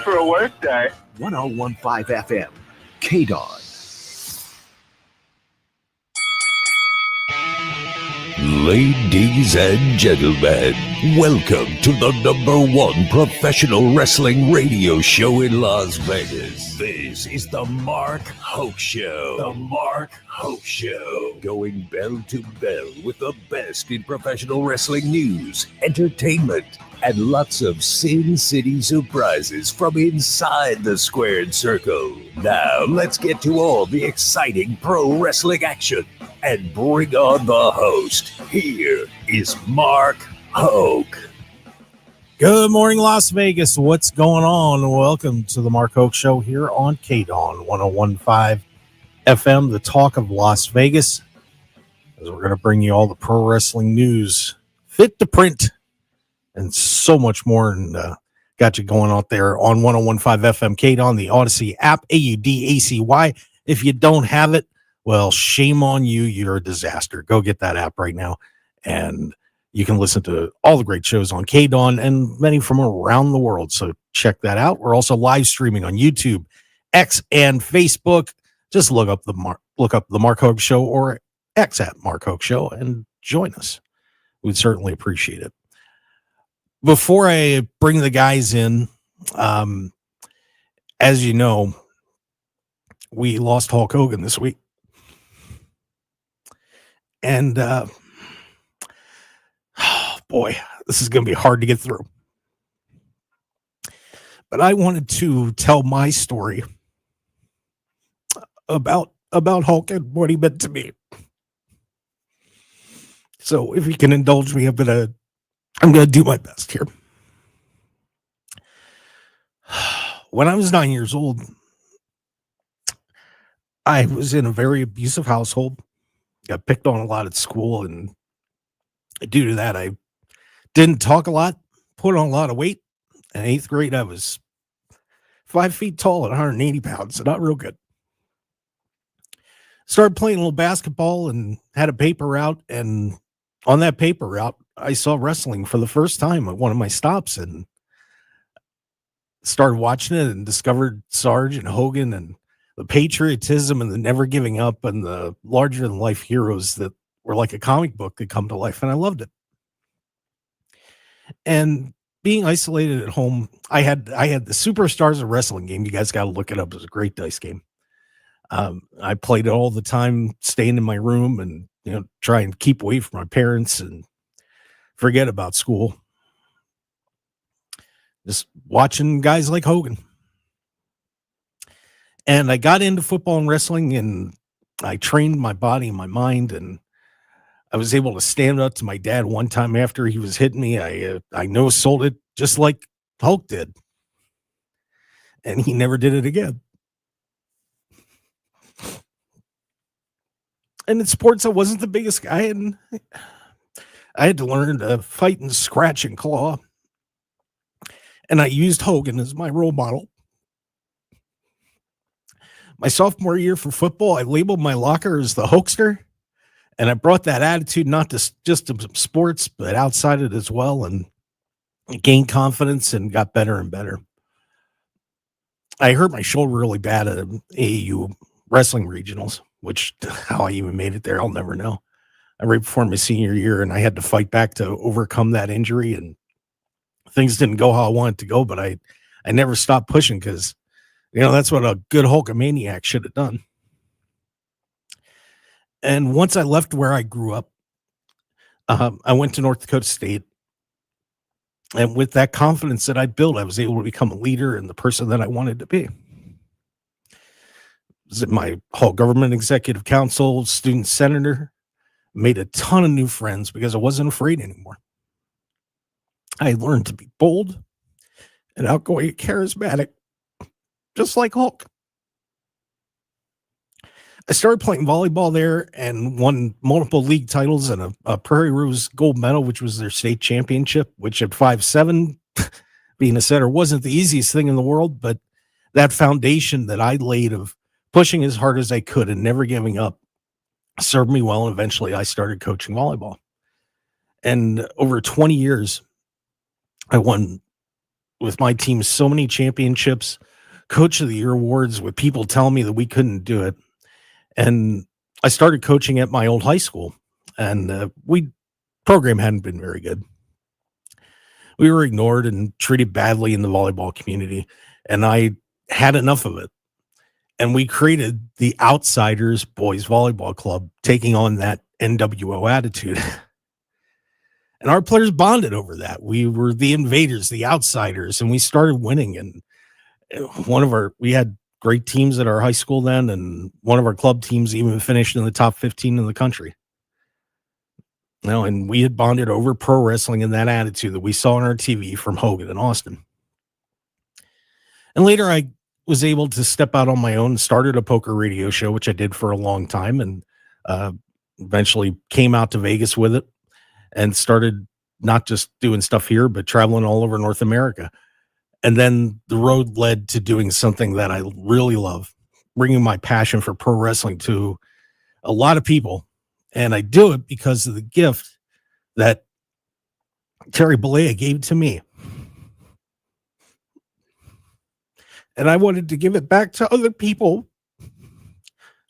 for a work day. 1015 FM, KDAWN. Ladies and gentlemen, welcome to the #1 professional wrestling radio show in Las Vegas. This is the Mark Hoke Show. The Mark Hoke Show. Going bell to bell with the best in professional wrestling news, entertainment, and lots of Sin City surprises from inside the squared circle. Now, let's get to all the exciting pro wrestling action and bring on the host. Here is Mark Hoke. Good morning, Las Vegas. What's going on? Welcome to the Mark Hoke Show here on KDAWN 1015 FM, the talk of Las Vegas. As we're going to bring you all the pro wrestling news, fit to print, and so much more. And got you going out there on 1015 FM, KDAWN, the Odyssey app, AUDACY. If you don't have it, well, shame on you. You're a disaster. Go get that app right now. And you can listen to all the great shows on KDAWN and many from around the world. So check that out. We're also live streaming on YouTube, X, and Facebook. Just look up the Mark Hoke Show or X at Mark Hoke Show and join us. We'd certainly appreciate it. Before I bring the guys in, as you know, we lost Hulk Hogan this week. And boy, this is going to be hard to get through. But I wanted to tell my story about Hulk and what he meant to me. So if you can indulge me, I'm gonna do my best here. When I was 9 years old, I was in a very abusive household. Got picked on a lot at school, and due to that, I didn't talk a lot, put on a lot of weight. In 8th grade, I was 5 feet tall and 180 pounds, so not real good. Started playing a little basketball and had a paper route, and on that paper route, I saw wrestling for the first time at one of my stops and started watching it and discovered Sarge and Hogan and the patriotism and the never giving up and the larger than life heroes that were like a comic book that come to life. And I loved it. And being isolated at home, I had the Superstars of Wrestling game. You guys got to look it up. It was a great dice game. I played it all the time, staying in my room and, try and keep away from my parents and forget about school. Just watching guys like Hogan. And I got into football and wrestling, and I trained my body and my mind, and I was able to stand up to my dad one time after he was hitting me. I no-sold it just like Hulk did. And he never did it again. And in sports, I wasn't the biggest guy, and I had to learn to fight and scratch and claw. And I used Hogan as my role model. My sophomore year for football, I labeled my locker as the Hokester. And I brought that attitude not just to sports, but outside it as well. And gained confidence and got better and better. I hurt my shoulder really bad at AAU wrestling regionals, which how I even made it there, I'll never know. Right before my senior year, and I had to fight back to overcome that injury, and things didn't go how I wanted to go, but I never stopped pushing because, that's what a good Hulkamaniac should have done. And once I left where I grew up, I went to North Dakota State. And with that confidence that I built, I was able to become a leader and the person that I wanted to be. Was it my whole government executive council, student senator, made a ton of new friends because I wasn't afraid anymore. I learned to be bold and outgoing and charismatic, just like Hulk. I started playing volleyball there and won multiple league titles and a Prairie Rose gold medal, which was their state championship, which at 5'7", being a setter wasn't the easiest thing in the world, but that foundation that I laid of pushing as hard as I could and never giving up served me well. And eventually I started coaching volleyball. And over 20 years, I won with my team so many championships, coach of the year awards, with people telling me that we couldn't do it. And I started coaching at my old high school, and program hadn't been very good. We were ignored and treated badly in the volleyball community, and I had enough of it. And we created the Outsiders Boys Volleyball Club, taking on that NWO attitude. And our players bonded over that. We were the invaders, the outsiders, and we started winning. And we had great teams at our high school then, and one of our club teams even finished in the top 15 in the country. And we had bonded over pro wrestling and that attitude that we saw on our TV from Hogan and Austin. And later I was able to step out on my own and started a poker radio show, which I did for a long time, and eventually came out to Vegas with it and started not just doing stuff here, but traveling all over North America. And then the road led to doing something that I really love, bringing my passion for pro wrestling to a lot of people. And I do it because of the gift that Terry Bollea gave to me. And I wanted to give it back to other people,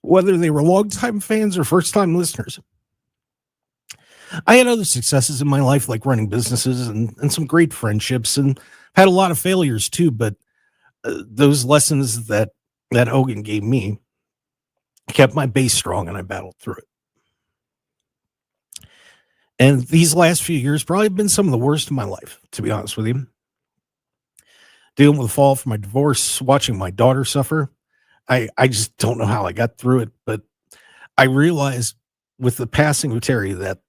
whether they were longtime fans or first-time listeners. I had other successes in my life, like running businesses and some great friendships, and had a lot of failures too. But those lessons that Hogan gave me kept my base strong, and I battled through it. And these last few years probably have been some of the worst of my life, to be honest with you. Dealing with the fall from my divorce, watching my daughter suffer. I just don't know how I got through it, but I realized with the passing of Terry that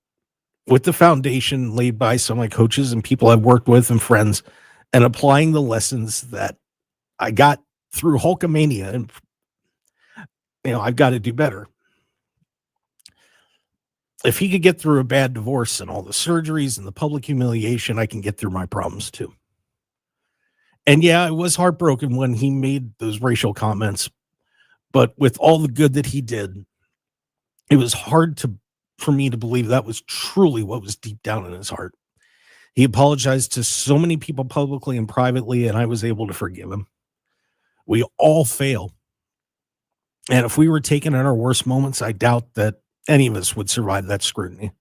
with the foundation laid by some of my coaches and people I've worked with and friends, and applying the lessons that I got through Hulkamania, and I've got to do better. If he could get through a bad divorce and all the surgeries and the public humiliation, I can get through my problems too. And yeah, I was heartbroken when he made those racial comments, but with all the good that he did, it was hard for me to believe that was truly what was deep down in his heart. He apologized to so many people publicly and privately, and I was able to forgive him. We all fail. And if we were taken at our worst moments, I doubt that any of us would survive that scrutiny.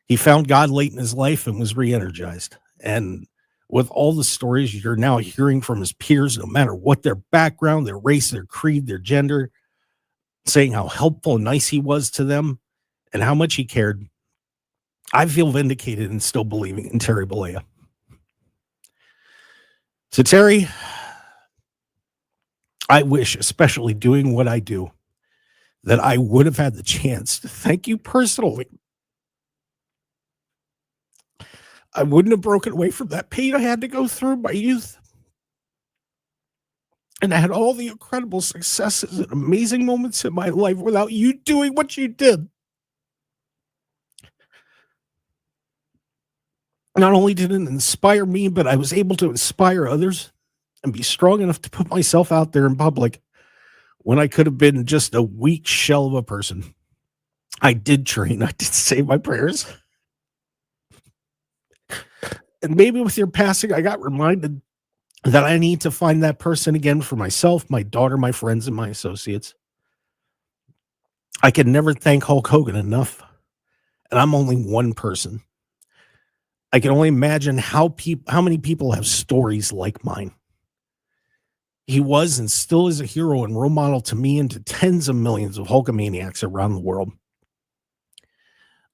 He found God late in his life and was re-energized. And with all the stories you're now hearing from his peers, no matter what their background, their race, their creed, their gender, saying how helpful and nice he was to them and how much he cared, I feel vindicated and still believing in Terry Bollea. So Terry, I wish, especially doing what I do, that I would have had the chance to thank you personally. I wouldn't have broken away from that pain I had to go through in my youth. And I had all the incredible successes and amazing moments in my life without you doing what you did. Not only did it inspire me, but I was able to inspire others and be strong enough to put myself out there in public when I could have been just a weak shell of a person. I did train. I did say my prayers. And maybe with your passing, I got reminded that I need to find that person again for myself, my daughter, my friends, and my associates. I can never thank Hulk Hogan enough. And I'm only one person. I can only imagine how many people have stories like mine. He was and still is a hero and role model to me and to tens of millions of Hulkamaniacs around the world.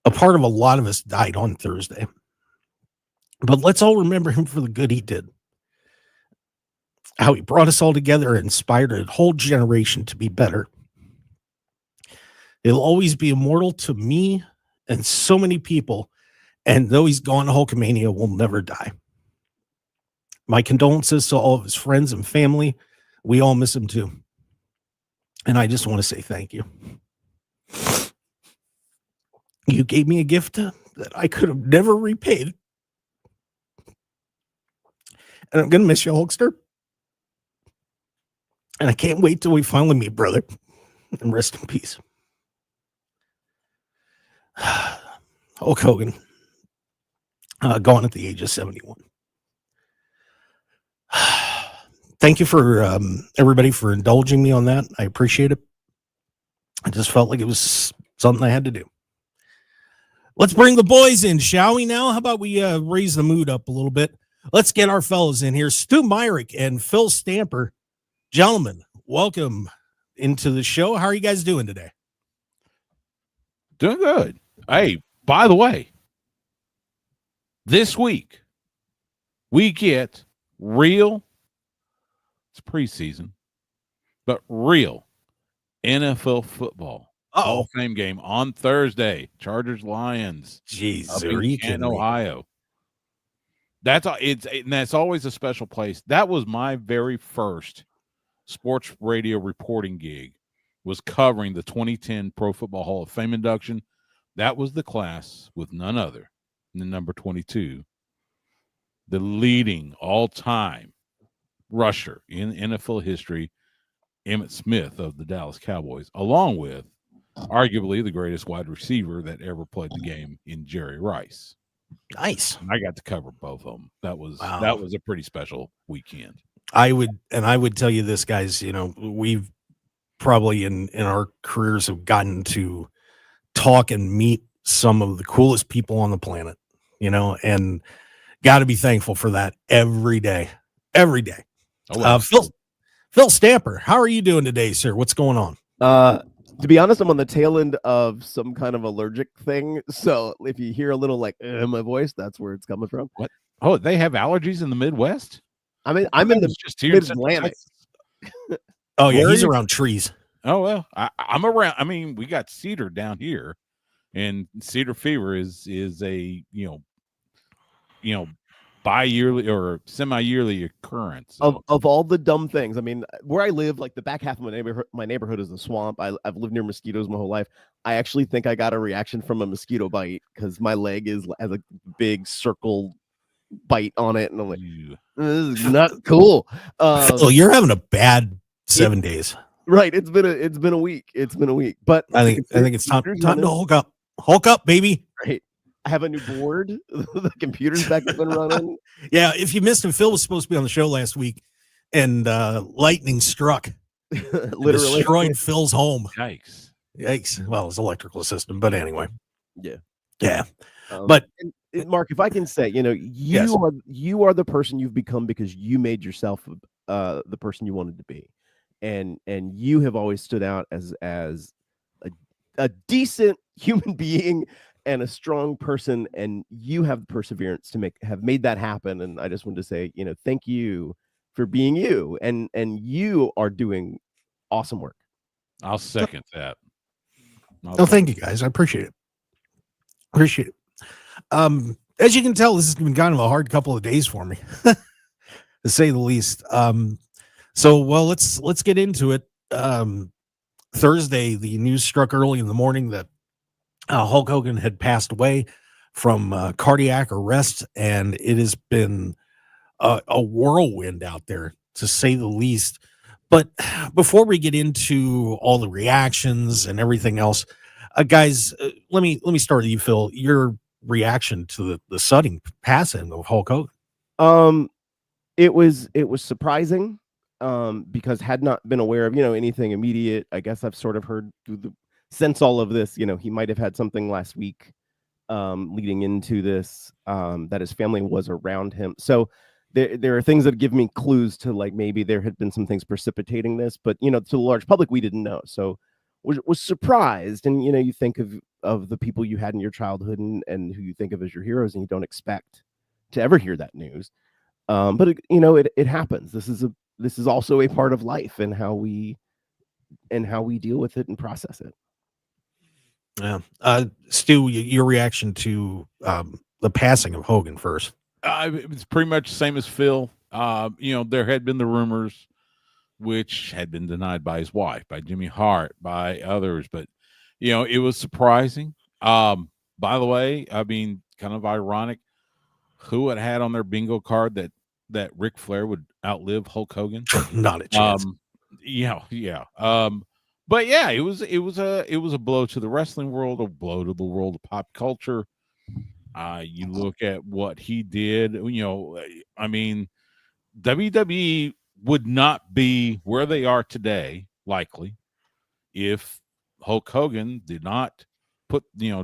A part of a lot of us died on Thursday. But let's all remember him for the good he did. How he brought us all together and inspired a whole generation to be better. He'll always be immortal to me and so many people. And though he's gone, Hulkamania will never die. My condolences to all of his friends and family. We all miss him too. And I just want to say thank you. You gave me a gift that I could have never repaid. And I'm going to miss you, Hulkster. And I can't wait till we finally meet, brother. And rest in peace. Hulk Hogan, gone at the age of 71. Thank you for everybody for indulging me on that. I appreciate it. I just felt like it was something I had to do. Let's bring the boys in, shall we now? How about we raise the mood up a little bit? Let's get our fellas in here. Stu Myrick and Phil Stamper. Gentlemen, welcome into the show. How are you guys doing today? Doing good. Hey, by the way, this week we get real, it's preseason, but real NFL football. Hall of Fame game on Thursday. Chargers Lions. Jeez, in Canton, Ohio. That's always a special place. That was my very first sports radio reporting gig, was covering the 2010 Pro Football Hall of Fame induction. That was the class with none other than number 22, the leading all-time rusher in NFL history, Emmitt Smith of the Dallas Cowboys, along with arguably the greatest wide receiver that ever played the game in Jerry Rice. Nice. And I got to cover both of them. That was a pretty special weekend. I would tell you this, guys, we've probably in our careers have gotten to talk and meet some of the coolest people on the planet, and got to be thankful for that every day. Phil Stamper, how are you doing today, sir? What's going on? To be honest, I'm on the tail end of some kind of allergic thing. So if you hear a little like my voice, that's where it's coming from. What? Oh, they have allergies in the Midwest? I mean, I'm in the Mid-Atlantic. Oh, yeah, he's around trees. Oh, well, I'm around. I mean, we got cedar down here, and cedar fever is a, bi-yearly or semi-yearly occurrence. So. Of all the dumb things, I mean, where I live, like the back half of my neighborhood is a swamp. I've lived near mosquitoes my whole life. I actually think I got a reaction from a mosquito bite because my leg has a big circle bite on it, and I'm like, this is not cool. Phil, you're having a bad 7 days. Right. It's been a week. But I think it's time to Hulk up. Hulk up, baby. Right. I have a new board. The computer's back up and running. Yeah, if you missed him, Phil was supposed to be on the show last week, and lightning struck. Literally destroyed Phil's home. Yikes. Well, his electrical system, but anyway. Yeah. But Mark, if I can say, you are the person you've become because you made yourself the person you wanted to be. And you have always stood out as a decent human being and a strong person, and you have the perseverance to have made that happen. And I just wanted to say, thank you for being you, and you are doing awesome work. I'll second that. Thank you, guys. I appreciate it. As you can tell, this has been kind of a hard couple of days for me, to say the least. Let's get into it. Thursday, the news struck early in the morning that Hulk Hogan had passed away from cardiac arrest, and it has been a whirlwind out there, to say the least. But before we get into all the reactions and everything else, guys, let me start with you, Phil. Your reaction to the sudden passing of Hulk Hogan. It was surprising. Because had not been aware of, anything immediate. I guess I've sort of heard since all of this, he might have had something last week leading into this, that his family was around him. So there are things that give me clues to like maybe there had been some things precipitating this, but to the large public, we didn't know. So was surprised. And, you think of the people you had in your childhood and who you think of as your heroes, and you don't expect to ever hear that news. But it happens. This is also a part of life and how we deal with it and process it. Yeah. Stu, your reaction to the passing of Hogan first. It's pretty much the same as Phil. There had been the rumors, which had been denied by his wife, by Jimmy Hart, by others, but it was surprising. By the way, I mean, kind of ironic, who had on their bingo card that Ric Flair would outlive Hulk Hogan? Not a chance. Yeah. But yeah, it was a blow to the wrestling world, a blow to the world of pop culture. You look at what he did, I mean, WWE would not be where they are today, likely, if Hulk Hogan did not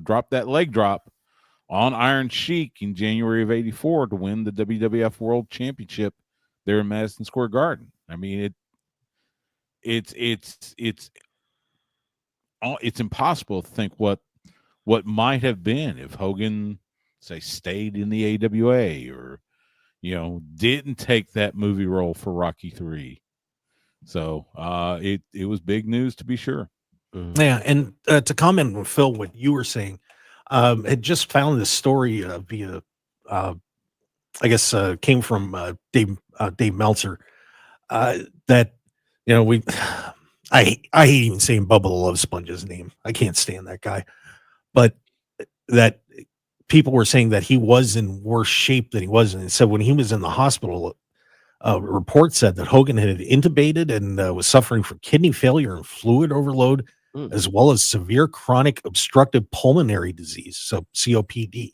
drop that leg drop on Iron Sheik in January of '84 to win the WWF World Championship there in Madison Square Garden. I mean, it's impossible to think what might have been if Hogan, say, stayed in the AWA or didn't take that movie role for Rocky III. So it was big news, to be sure. Yeah, and to comment on Phil, what you were saying, had just found this story via, I guess, came from Dave Meltzer. That we, I hate even saying Bubba the Love Sponge's name. I can't stand that guy, but that people were saying that he was in worse shape than he was, and so when he was in the hospital, a report said that Hogan had intubated and was suffering from kidney failure and fluid overload, as well as severe chronic obstructive pulmonary disease, so COPD.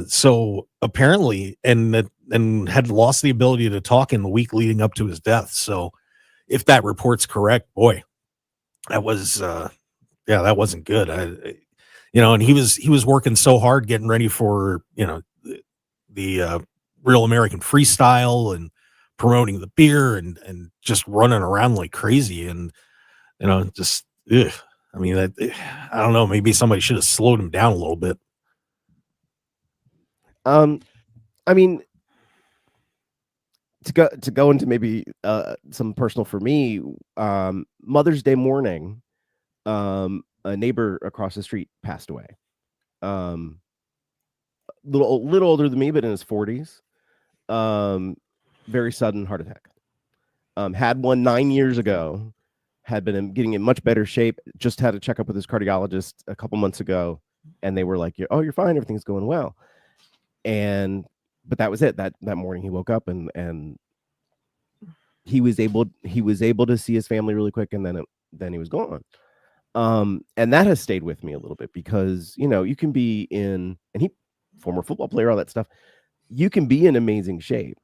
So apparently, and had lost the ability to talk in the week leading up to his death. So if that report's correct, boy, that was, that wasn't good. And he was working so hard getting ready for, the Real American Freestyle and promoting the beer and just running around like crazy. And, just, ugh. I mean, I don't know, maybe somebody should have slowed him down a little bit. I mean, to go into maybe some personal for me, Mother's Day morning, a neighbor across the street passed away. Little older than me, but in his 40s. Very sudden heart attack. Had one 9 years ago. Had been getting in much better shape. Just had a checkup with his cardiologist a couple months ago, and they were like, "Oh, you're fine. Everything's going well." But that was it. That morning he woke up and he was able to see his family really quick, and then he was gone. And that has stayed with me a little bit because you can be in, and he former football player, all that stuff. You can be in amazing shape,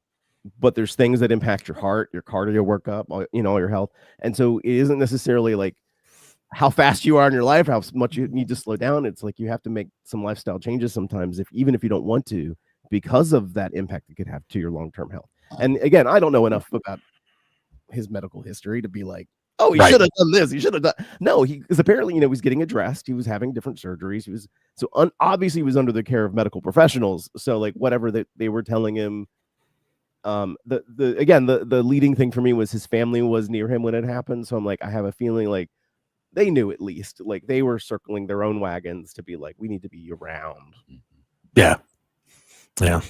but there's things that impact your heart, your cardio workup, all your health. And so it isn't necessarily like how fast you are in your life, how much you need to slow down. It's like you have to make some lifestyle changes sometimes, even if you don't want to, because of that impact it could have to your long-term health. And again, I don't know enough about his medical history to be like, oh, he should have done this. He should have done. No, because apparently, he was getting addressed. He was having different surgeries. He was obviously he was under the care of medical professionals. So like whatever that they were telling him, the leading thing for me was his family was near him when it happened. So I'm like, I have a feeling like they knew, at least like they were circling their own wagons to be like, we need to be around. Yeah.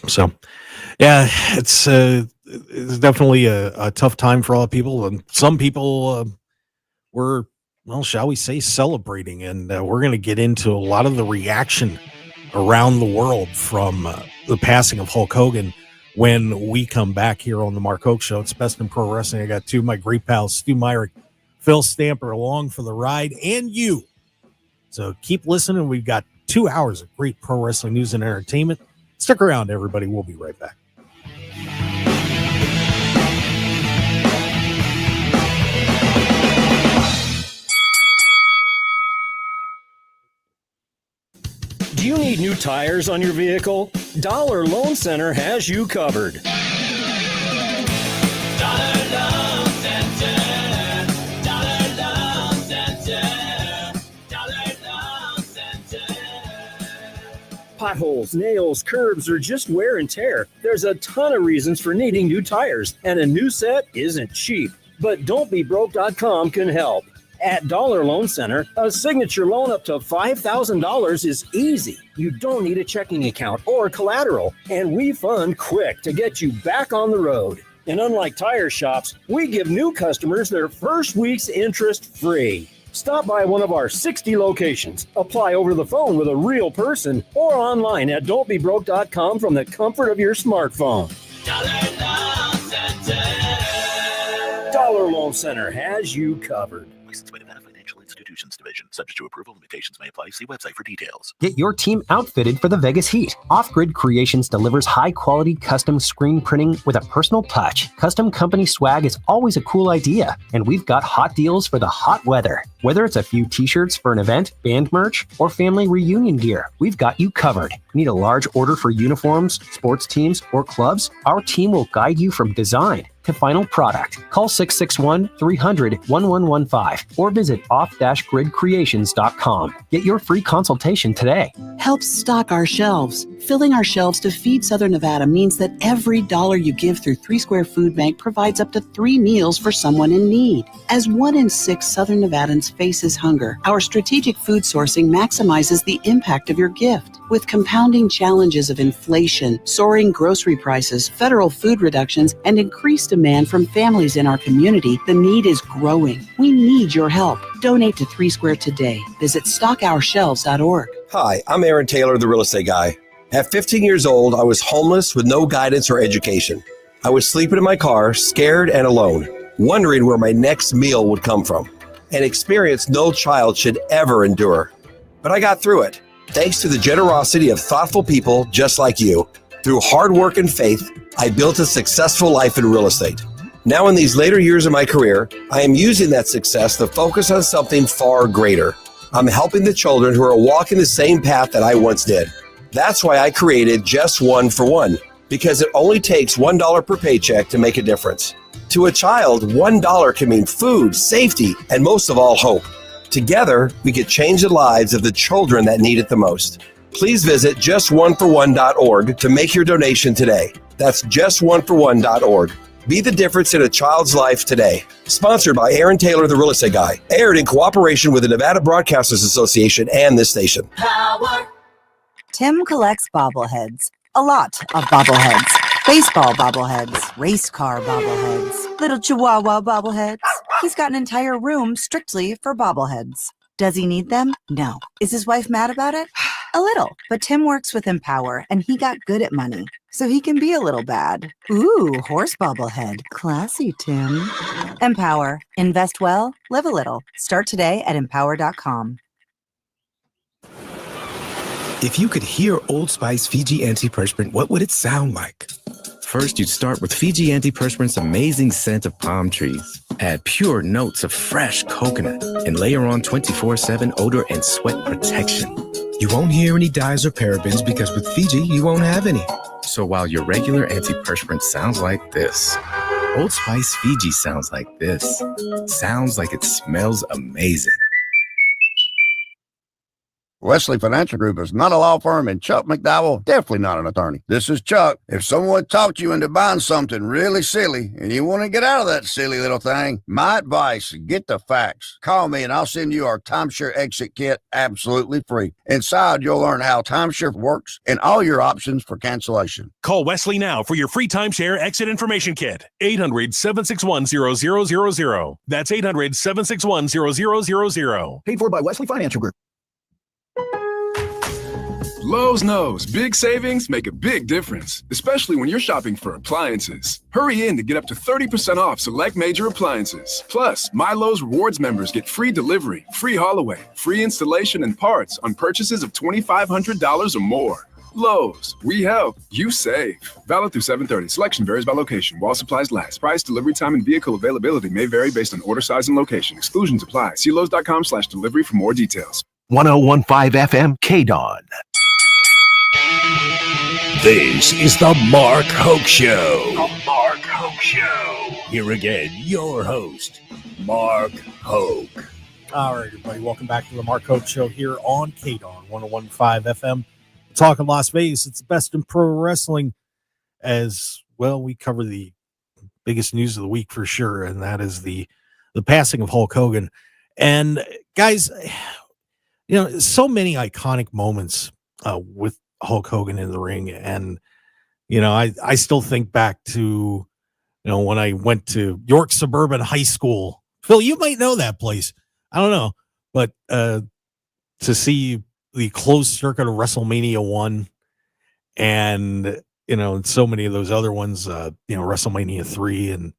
So, yeah, it's definitely a tough time for all people, and some people were, well, shall we say, celebrating, and we're going to get into a lot of the reaction around the world from the passing of Hulk Hogan when we come back here on the Mark Hoke Show. It's Best in Pro Wrestling. I got two of my great pals, Stu Myrick, Phil Stamper, along for the ride, and you. So keep listening. We've got 2 hours of great pro wrestling news and entertainment. Stick around, everybody. We'll be right back. Do you need new tires on your vehicle? Dollar Loan Center has you covered. Dollar Loan Center. Dollar Loan Center. Dollar Loan Center. Potholes, nails, curbs, or just wear and tear. There's a ton of reasons for needing new tires, and a new set isn't cheap. But Don'tBeBroke.com can help. At Dollar Loan Center, a signature loan up to $5,000 is easy. You don't need a checking account or collateral, and we fund quick to get you back on the road. And unlike tire shops, we give new customers their first week's interest free. Stop by one of our 60 locations, apply over the phone with a real person, or online at don'tbebroke.com from the comfort of your smartphone. Dollar Loan Center. Dollar Loan Center has you covered. Licensed by Nevada Financial Institute. Institutions Division. Subject to approval, limitations may apply. See website for details. Get your team outfitted for the Vegas heat. Off-Grid Creations delivers high-quality custom screen printing with a personal touch. Custom company swag is always a cool idea, and we've got hot deals for the hot weather. Whether it's a few t-shirts for an event, band merch, or family reunion gear, we've got you covered. Need a large order for uniforms, sports teams, or clubs? Our team will guide you from design to final product. Call 661-300-1115 or visit off-gridcreations.com. Get your free consultation today. Help stock our shelves. Filling our shelves to feed Southern Nevada means that every dollar you give through 3 Square Food Bank provides up to 3 meals for someone in need. As 1 in 6 Southern Nevadans faces hunger, our strategic food sourcing maximizes the impact of your gift. With compounding challenges of inflation, soaring grocery prices, federal food reductions, and increased demand from families in our community, the need is growing. We need your help. Donate to 3 Square today. Visit stockourshelves.org. Hi, I'm Aaron Taylor, the real estate guy. At 15 years old, I was homeless with no guidance or education. I was sleeping in my car, scared and alone, wondering where my next meal would come from, an experience no child should ever endure. But I got through it, thanks to the generosity of thoughtful people just like you. Through hard work and faith, I built a successful life in real estate. Now in these later years of my career, I am using that success to focus on something far greater. I'm helping the children who are walking the same path that I once did. That's why I created Just One for One, because it only takes $1 per paycheck to make a difference. To a child, $1 can mean food, safety, and most of all, hope. Together, we can change the lives of the children that need it the most. Please visit justoneforone.org to make your donation today. That's justoneforone.org. Be the difference in a child's life today. Sponsored by Aaron Taylor, the real estate guy. Aired in cooperation with the Nevada Broadcasters Association and this station. Power. Tim collects bobbleheads. A lot of bobbleheads. Baseball bobbleheads. Race car bobbleheads. Little chihuahua bobbleheads. He's got an entire room strictly for bobbleheads. Does he need them? No. Is his wife mad about it? A little. But Tim works with Empower, and he got good at money, so he can be a little bad. Ooh, horse bobblehead. Classy, Tim. Empower. Invest well, live a little. Start today at empower.com. If you could hear Old Spice Fiji Antiperspirant, what would it sound like? First, you'd start with Fiji Antiperspirant's amazing scent of palm trees. Add pure notes of fresh coconut and layer on 24/7 odor and sweat protection. You won't hear any dyes or parabens because with Fiji, you won't have any. So while your regular antiperspirant sounds like this, Old Spice Fiji sounds like this. Sounds like it smells amazing. Wesley Financial Group is not a law firm, and Chuck McDowell, definitely not an attorney. This is Chuck. If someone talked you into buying something really silly and you want to get out of that silly little thing, my advice, get the facts. Call me and I'll send you our timeshare exit kit absolutely free. Inside, you'll learn how timeshare works and all your options for cancellation. Call Wesley now for your free timeshare exit information kit. 800-761-0000. That's 800-761-0000. Paid for by Wesley Financial Group. Lowe's knows big savings make a big difference, especially when you're shopping for appliances. Hurry in to get up to 30% off select major appliances. Plus, My Lowe's Rewards members get free delivery, free haul away, free installation and parts on purchases of $2,500 or more. Lowe's, we help, you save. Valid through 7/30. Selection varies by location. While supplies last. Price, delivery time, and vehicle availability may vary based on order size and location. Exclusions apply. See Lowe's.com/delivery for more details. 1015 FM KDAWN. This is the Mark Hoke Show. The Mark Hoke Show. Here again, your host, Mark Hoke. All right, everybody, welcome back to the Mark Hoke Show here on KDAWN 1015 FM. Talk of Las Vegas. It's the best in pro wrestling. As well, we cover the biggest news of the week for sure, and that is the passing of Hulk Hogan. And guys, you know, so many iconic moments with Hulk Hogan in the ring. And, you know, I still think back to, you know, when I went to York Suburban High School. Phil, you might know that place. I don't know. But to see the closed circuit of WrestleMania 1 and, you know, so many of those other ones, you know, WrestleMania 3 and,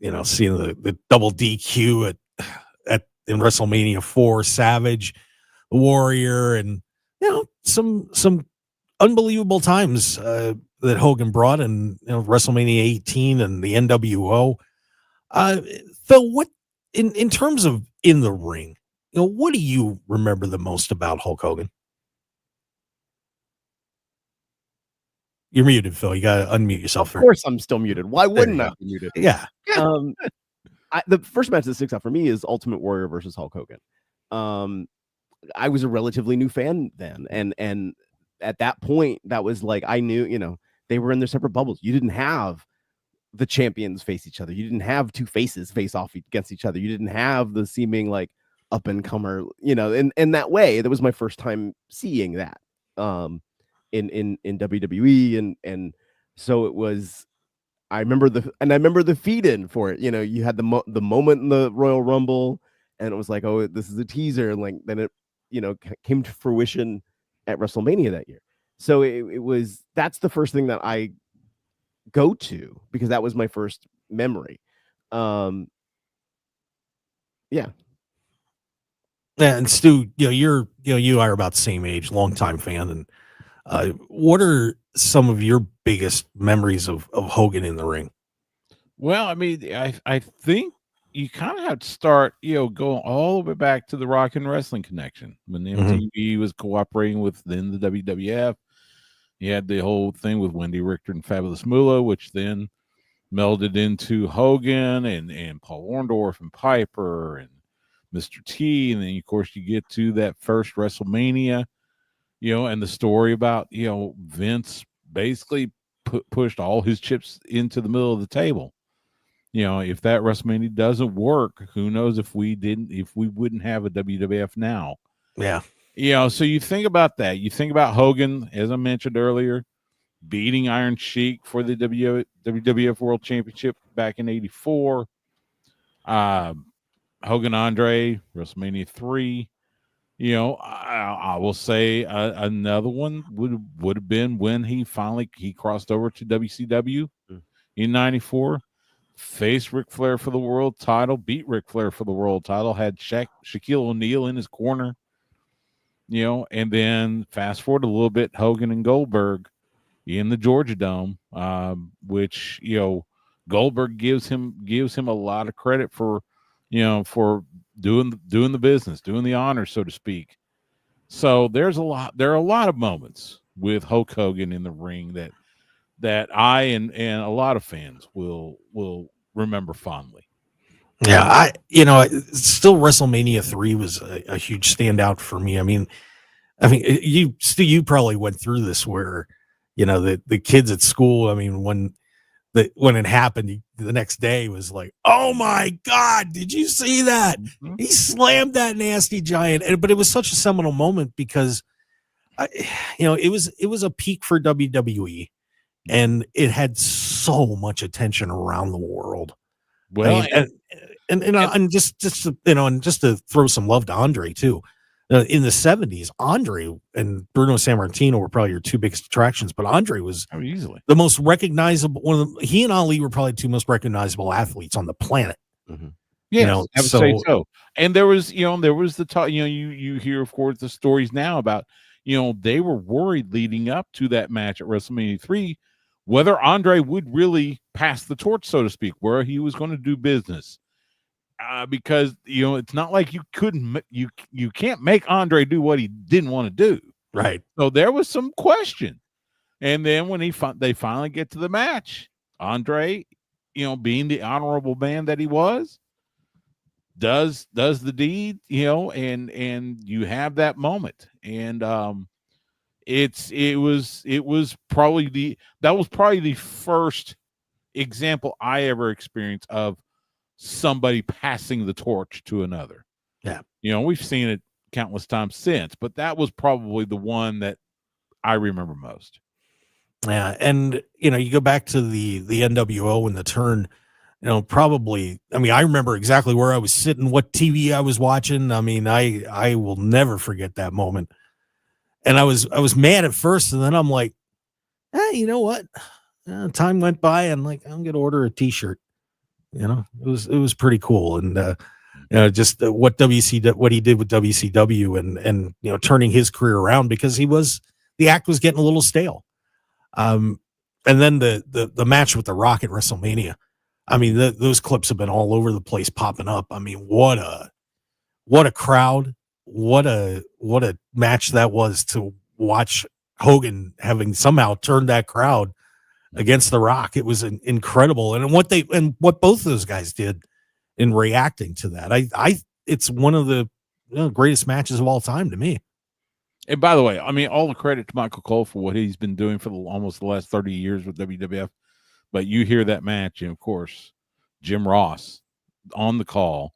you know, seeing the double DQ at in WrestleMania 4, Savage, the Warrior, and some unbelievable times that Hogan brought, and WrestleMania 18 and the NWO. Phil, what in terms of in the ring, what do you remember the most about Hulk Hogan? You're muted, Phil. You got to unmute yourself. Of course, I'm still muted. Why wouldn't I be muted? Yeah. The first match that sticks out for me is Ultimate Warrior versus Hulk Hogan. I was a relatively new fan then, and at that point, that was like I knew, they were in their separate bubbles. You didn't have the champions face each other. You didn't have two faces face off against each other. You didn't have the seeming like up and comer, in that way. That was my first time seeing that in WWE, and so it was. I remember the feed in for it. You had the moment in the Royal Rumble, and it was like, oh, this is a teaser, and like then it came to fruition at WrestleMania that year. So that's the first thing that I go to, because that was my first memory. Yeah. And Stu, you are about the same age, longtime fan, and what are some of your biggest memories of Hogan in the ring? Well, I mean, I think you kind of have to start, going all the way back to the Rock and Wrestling Connection when the MTV was cooperating with then the WWF. You had the whole thing with Wendy Richter and Fabulous Moolah, which then melded into Hogan and Paul Orndorff and Piper and Mr. T. And then, of course, you get to that first WrestleMania, and the story about, Vince basically pushed all his chips into the middle of the table. If that WrestleMania doesn't work, who knows if we wouldn't have a WWF now. Yeah. So you think about that. You think about Hogan, as I mentioned earlier, beating Iron Sheik for the WWF World Championship back in '84. Hogan Andre, WrestleMania 3. I will say another one would have been when he crossed over to WCW in '94. Faced Ric Flair for the world title, beat Ric Flair for the world title, had Shaquille O'Neal in his corner. And then fast forward a little bit, Hogan and Goldberg in the Georgia Dome, which Goldberg gives him a lot of credit for doing the business, doing the honor, so to speak. So there are a lot of moments with Hulk Hogan in the ring that I and a lot of fans will remember fondly. Yeah, still WrestleMania 3 was a huge standout for me. I mean, you probably went through this where, the kids at school, I mean, when it happened, the next day was like, oh my God, did you see that? Mm-hmm. He slammed that nasty giant. But it was such a seminal moment because, it was a peak for WWE, and it had so much attention around the world. Well, and just to throw some love to Andre too. In the 70s, Andre and Bruno Sammartino were probably your two biggest attractions, but Andre was easily the most recognizable. He and Ali were probably two most recognizable athletes on the planet. Mm-hmm. Yeah, I would say so. And there was the talk. You hear, of course, the stories now about they were worried leading up to that match at WrestleMania 3 whether Andre would really pass the torch, so to speak, where he was going to do business. Because it's not like you can't make Andre do what he didn't want to do, right? So there was some question, and then when they finally get to the match, Andre, being the honorable man that he was, does the deed, and you have that moment, and it was probably the first example I ever experienced of somebody passing the torch to another. Yeah. We've seen it countless times since, but that was probably the one that I remember most. Yeah. And, you go back to the NWO and the turn, probably, I remember exactly where I was sitting, what TV I was watching. I will never forget that moment. And I was mad at first, and then I'm like, hey, you know what? Time went by, and like, I'm going to order a t-shirt. It was pretty cool. And, just what he did with WCW and turning his career around, because the act was getting a little stale. And then the match with The Rock at WrestleMania. I mean, those clips have been all over the place popping up. I mean, what a crowd, what a match that was to watch Hogan having somehow turned that crowd against The Rock. It was incredible. And what both those guys did in reacting to that. It's one of the greatest matches of all time to me. And by the way, I mean, all the credit to Michael Cole for what he's been doing for almost the last 30 years with WWF. But you hear that match, and of course, Jim Ross on the call,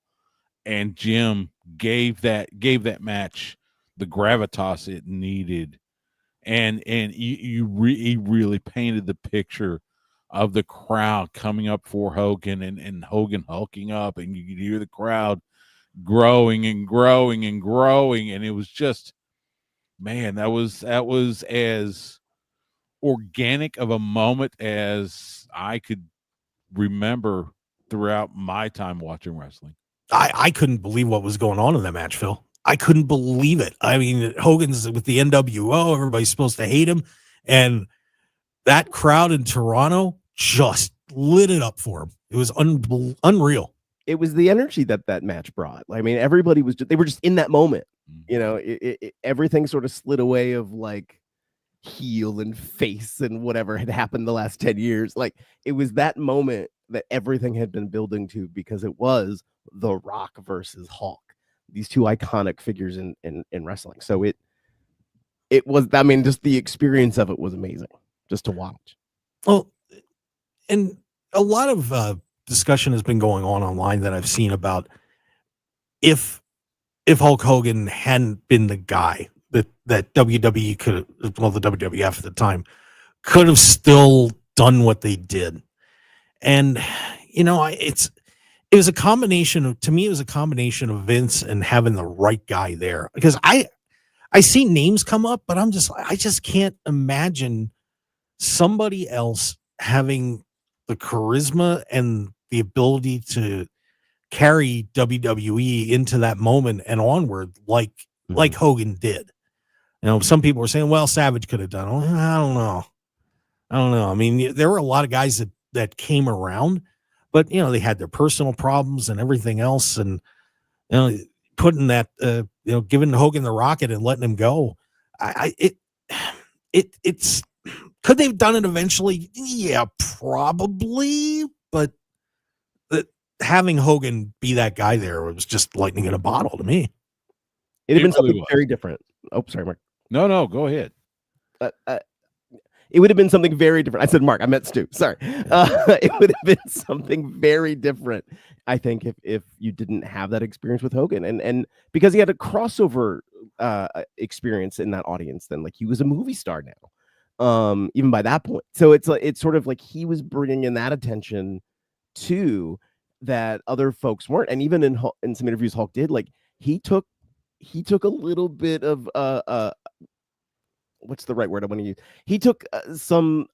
and Jim gave that match the gravitas it needed, and he really painted the picture of the crowd coming up for Hogan and Hogan hulking up, and you could hear the crowd growing and growing and growing, and it was just, man, that was as organic of a moment as I could remember throughout my time watching wrestling. I couldn't believe what was going on in that match, Phil. I couldn't believe it. I mean, Hogan's with the NWO, everybody's supposed to hate him, and that crowd in Toronto just lit it up for him. It was unreal. It was the energy that match brought. I mean, everybody they were just in that moment. Everything sort of slid away of like heel and face and whatever had happened the last 10 years. Like, it was that moment that everything had been building to, because it was The Rock versus Hulk, these two iconic figures in wrestling. So it was, I mean, just the experience of it was amazing just to watch. Well, and a lot of discussion has been going on online that I've seen about if Hulk Hogan hadn't been the guy that WWE could, well, the WWF at the time could have still done what they did. And, it was a combination of, to me, it was a combination of Vince and having the right guy there, because I see names come up, but I just can't imagine somebody else having the charisma and the ability to carry WWE into that moment and onward like Hogan did. Some people were saying, well, Savage could have done it. I don't know. I mean, there were a lot of guys that came around, but they had their personal problems and everything else, and putting that giving Hogan the rocket and letting him go. It's could they've done it eventually? Yeah, probably, but having Hogan be that guy there was just lightning in a bottle to me. It'd have been something very different. Oh, sorry, Mark. No, go ahead. It would have been something very different. I said Mark, I meant Stu. Sorry. It would have been something very different, I think, if you didn't have that experience with Hogan. And because he had a crossover experience in that audience then. Like, he was a movie star now, even by that point. So it's sort of like he was bringing in that attention too that other folks weren't. And even in some interviews Hulk did, like, he took a little bit of what's the right word I want to use? He took some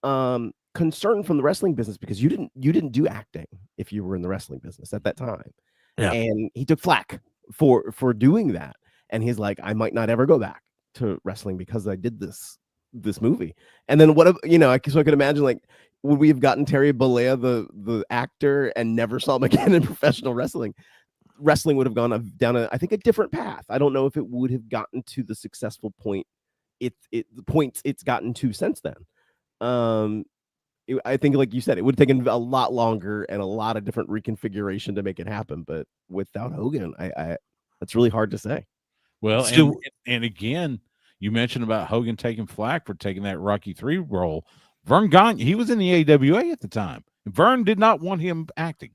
concern from the wrestling business, because you didn't do acting if you were in the wrestling business at that time. Yeah. And he took flack for doing that. And he's like, I might not ever go back to wrestling because I did this movie. And then so I could imagine, like, would we have gotten Terry Bollea, the actor, and never saw him again in professional wrestling? Wrestling would have gone down I think a different path. I don't know if it would have gotten to the successful point the points it's gotten to since then. I think, like you said, it would have taken a lot longer and a lot of different reconfiguration to make it happen. But without Hogan, I that's really hard to say. Well, and again, you mentioned about Hogan taking flack for taking that Rocky III role. Vern Gagne, he was in the AWA at the time. Vern did not want him acting.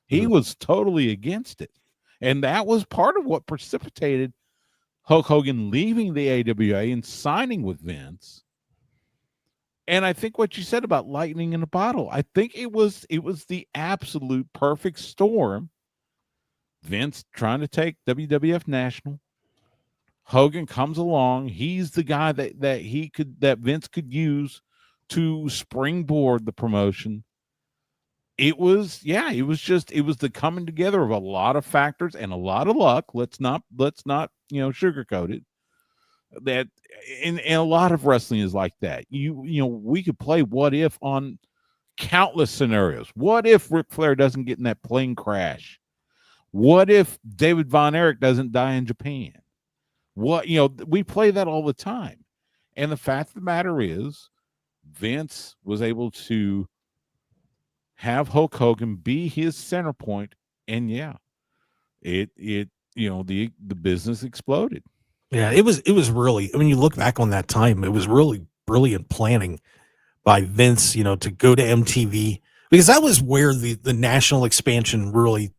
He was totally against it. And that was part of what precipitated Hulk Hogan leaving the AWA and signing with Vince. And I think what you said about lightning in a bottle, I think it was the absolute perfect storm. Vince trying to take WWF National. Hogan comes along. He's the guy that Vince could use to springboard the promotion. it was the coming together of a lot of factors and a lot of luck. Let's not sugarcoat it. That and a lot of wrestling is like that. We could play what if on countless scenarios. What if Ric Flair doesn't get in that plane crash? What if David Von Erich doesn't die in Japan? We play that all the time. And the fact of the matter is, Vince was able to have Hulk Hogan be his center point, and the business exploded. Yeah, it was really, I mean, you look back on that time, it was really brilliant planning by Vince, to go to MTV, because that was where the national expansion really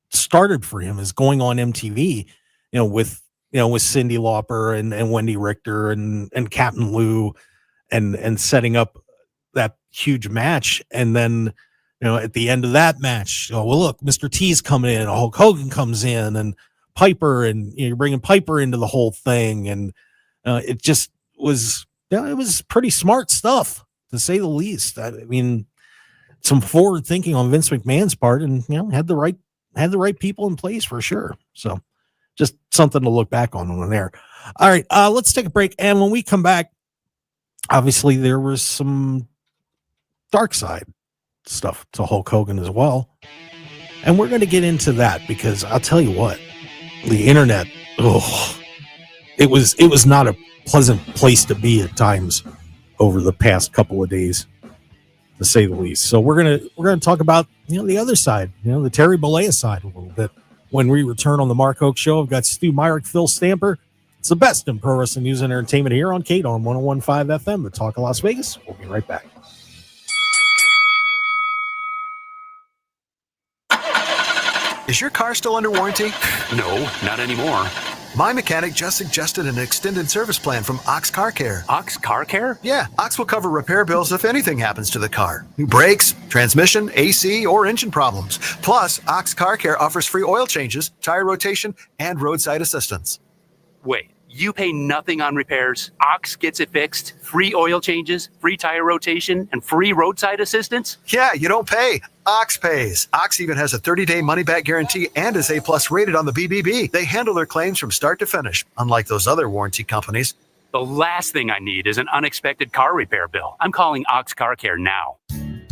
started for him, is going on MTV, with Cyndi Lauper and Wendy Richter and Captain Lou and setting up that huge match. And then, at the end of that match, look, Mr. T's coming in, Hulk Hogan comes in, and Piper, and you're bringing Piper into the whole thing. And it just was, it was pretty smart stuff, to say the least. I mean, some forward thinking on Vince McMahon's part, and had the right people in place for sure. So just something to look back on there. All right, let's take a break. And when we come back, obviously there was some dark side stuff to Hulk Hogan as well. And we're going to get into that, because I'll tell you what, the internet, it was not a pleasant place to be at times over the past couple of days, to say the least. So we're gonna talk about the other side, the Terry Bollea side a little bit when we return on the Mark Hoke Show. I've got Stu Myrick, Phil Stamper. It's the best in pro wrestling news and entertainment here on KDAWN 101.5 FM, the Talk of Las Vegas. We'll be right back. Is your car still under warranty? No, not anymore. My mechanic just suggested an extended service plan from Ox Car Care. Ox Car Care? Yeah, Ox will cover repair bills if anything happens to the car. Brakes, transmission, AC, or engine problems. Plus, Ox Car Care offers free oil changes, tire rotation, and roadside assistance. Wait, you pay nothing on repairs? Ox gets it fixed? Free oil changes, free tire rotation, and free roadside assistance? Yeah, you don't pay. Ox pays. Ox even has a 30-day money-back guarantee and is A+ rated on the BBB. They handle their claims from start to finish, unlike those other warranty companies. The last thing I need is an unexpected car repair bill. I'm calling Ox Car Care now.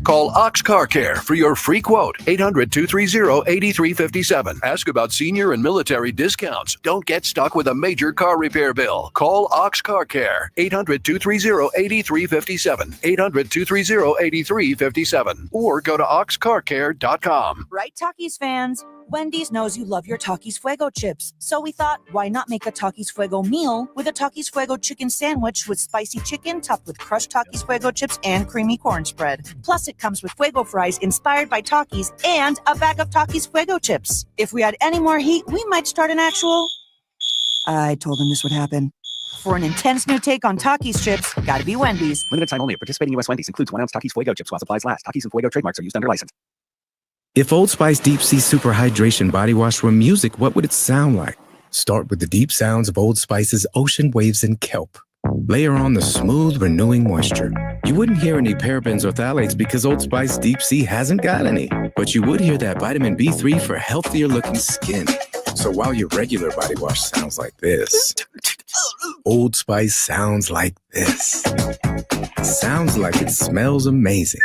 Call Ox Car Care for your free quote, 800-230-8357. Ask about senior and military discounts. Don't get stuck with a major car repair bill. Call Ox Car Care, 800-230-8357, 800-230-8357, or go to oxcarcare.com. Right, Takis fans? Wendy's knows you love your Takis Fuego chips, so we thought, why not make a Takis Fuego meal with a Takis Fuego chicken sandwich with spicy chicken topped with crushed Takis Fuego chips and creamy corn spread. Plus, it comes with Fuego fries inspired by Takis and a bag of Takis Fuego chips. If we had any more heat, we might start an actual... I told him this would happen. For an intense new take on Takis chips, gotta be Wendy's. Limited time only at participating U.S. Wendy's. Includes 1 ounce Takis Fuego chips while supplies last. Takis and Fuego trademarks are used under license. If Old Spice Deep Sea Super Hydration Body Wash were music, what would it sound like? Start with the deep sounds of Old Spice's ocean waves and kelp. Layer on the smooth, renewing moisture. You wouldn't hear any parabens or phthalates because Old Spice Deep Sea hasn't got any. But you would hear that vitamin B3 for healthier looking skin. So while your regular body wash sounds like this, Old Spice sounds like this. Sounds like it smells amazing.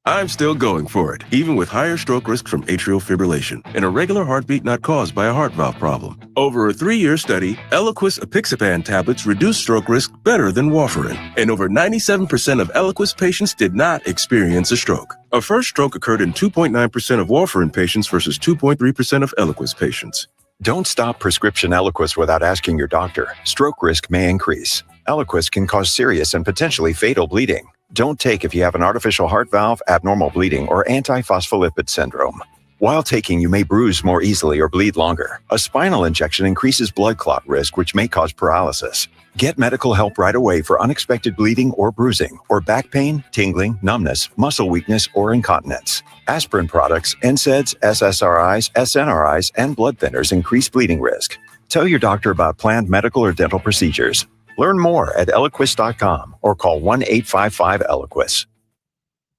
I'm still going for it, even with higher stroke risk from atrial fibrillation and a regular heartbeat not caused by a heart valve problem. Over a 3-year study, Eliquis apixaban tablets reduced stroke risk better than warfarin, and over 97% of Eliquis patients did not experience a stroke. A first stroke occurred in 2.9% of warfarin patients versus 2.3% of Eliquis patients. Don't stop prescription Eliquis without asking your doctor. Stroke risk may increase. Eliquis can cause serious and potentially fatal bleeding. Don't take if you have an artificial heart valve, abnormal bleeding, or antiphospholipid syndrome. While taking, you may bruise more easily or bleed longer. A spinal injection increases blood clot risk, which may cause paralysis. Get medical help right away for unexpected bleeding or bruising, or back pain, tingling, numbness, muscle weakness, or incontinence. Aspirin products, NSAIDs, SSRIs, SNRIs, and blood thinners increase bleeding risk. Tell your doctor about planned medical or dental procedures. Learn more at Eliquis.com or call 1-855-ELIQUIS.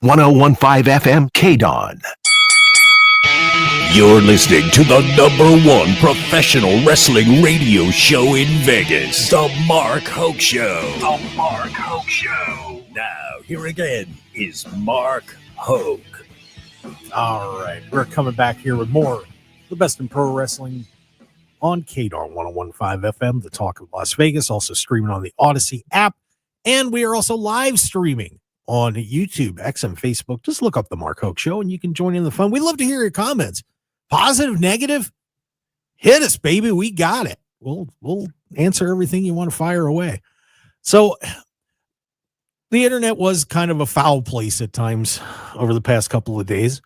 1015 FM KDAWN. You're listening to the #1 professional wrestling radio show in Vegas, The Mark Hoke Show. The Mark Hoke Show. Now, here again is Mark Hoke. All right, we're coming back here with more of the best in pro wrestling on KDAWN 1015 FM, the talk of Las Vegas, also streaming on the Odyssey app. And we are also live streaming on YouTube, X, and Facebook. Just look up the Mark Hoke Show and you can join in the fun. We love to hear your comments. Positive, negative, hit us, baby. We got it. We'll answer everything you want to fire away. So the internet was kind of a foul place at times over the past couple of days.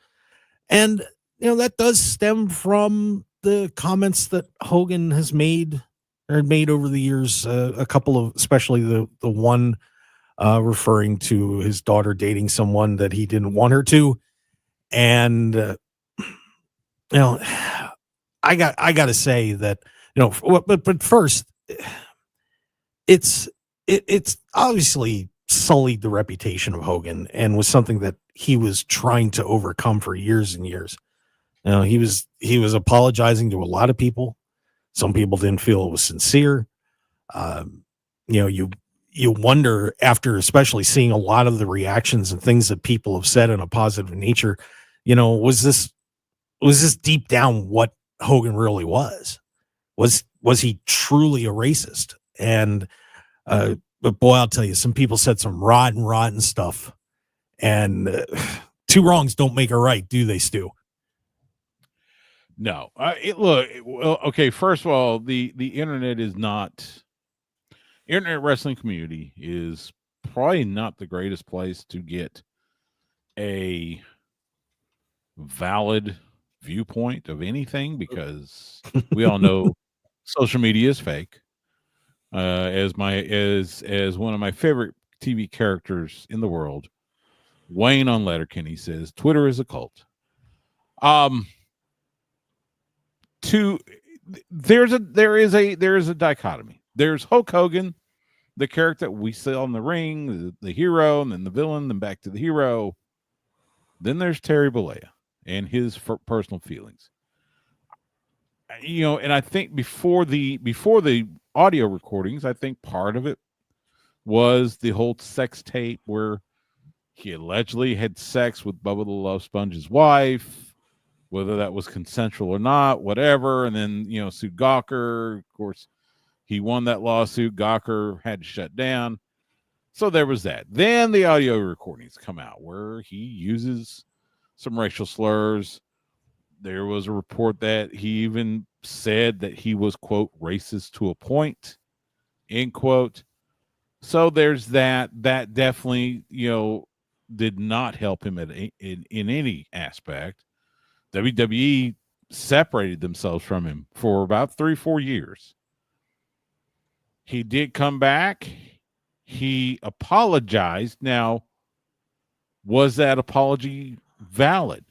And, that does stem from the comments that Hogan has made over the years, a couple of, especially the one referring to his daughter dating someone that he didn't want her to. And, I got to say that, but first, it's obviously sullied the reputation of Hogan and was something that he was trying to overcome for years and years. He was apologizing to a lot of people. Some people didn't feel it was sincere. You wonder, after especially seeing a lot of the reactions and things that people have said in a positive nature, was this deep down what Hogan really was? Was he truly a racist? And but boy, I'll tell you, some people said some rotten stuff, and two wrongs don't make a right, do they, Stu? No. Okay, first of all, the internet is not, internet wrestling community is probably not the greatest place to get a valid viewpoint of anything, because we all know social media is fake. As one of my favorite TV characters in the world, Wayne on Letterkenny, says, Twitter is a cult. There is a dichotomy. There's Hulk Hogan, the character that we saw in the ring, the hero, and then the villain, then back to the hero. Then there's Terry Bollea and his personal feelings. And I think before the audio recordings, I think part of it was the whole sex tape where he allegedly had sex with Bubba the Love Sponge's wife, whether that was consensual or not, whatever. And then, sued Gawker. Of course, he won that lawsuit. Gawker had to shut down. So there was that. Then the audio recordings come out where he uses some racial slurs. There was a report that he even said that he was, quote, racist to a point, end quote. So there's that. That definitely, did not help him in any aspect. WWE separated themselves from him for about 3-4 years. He did come back. He apologized. Now, was that apology valid?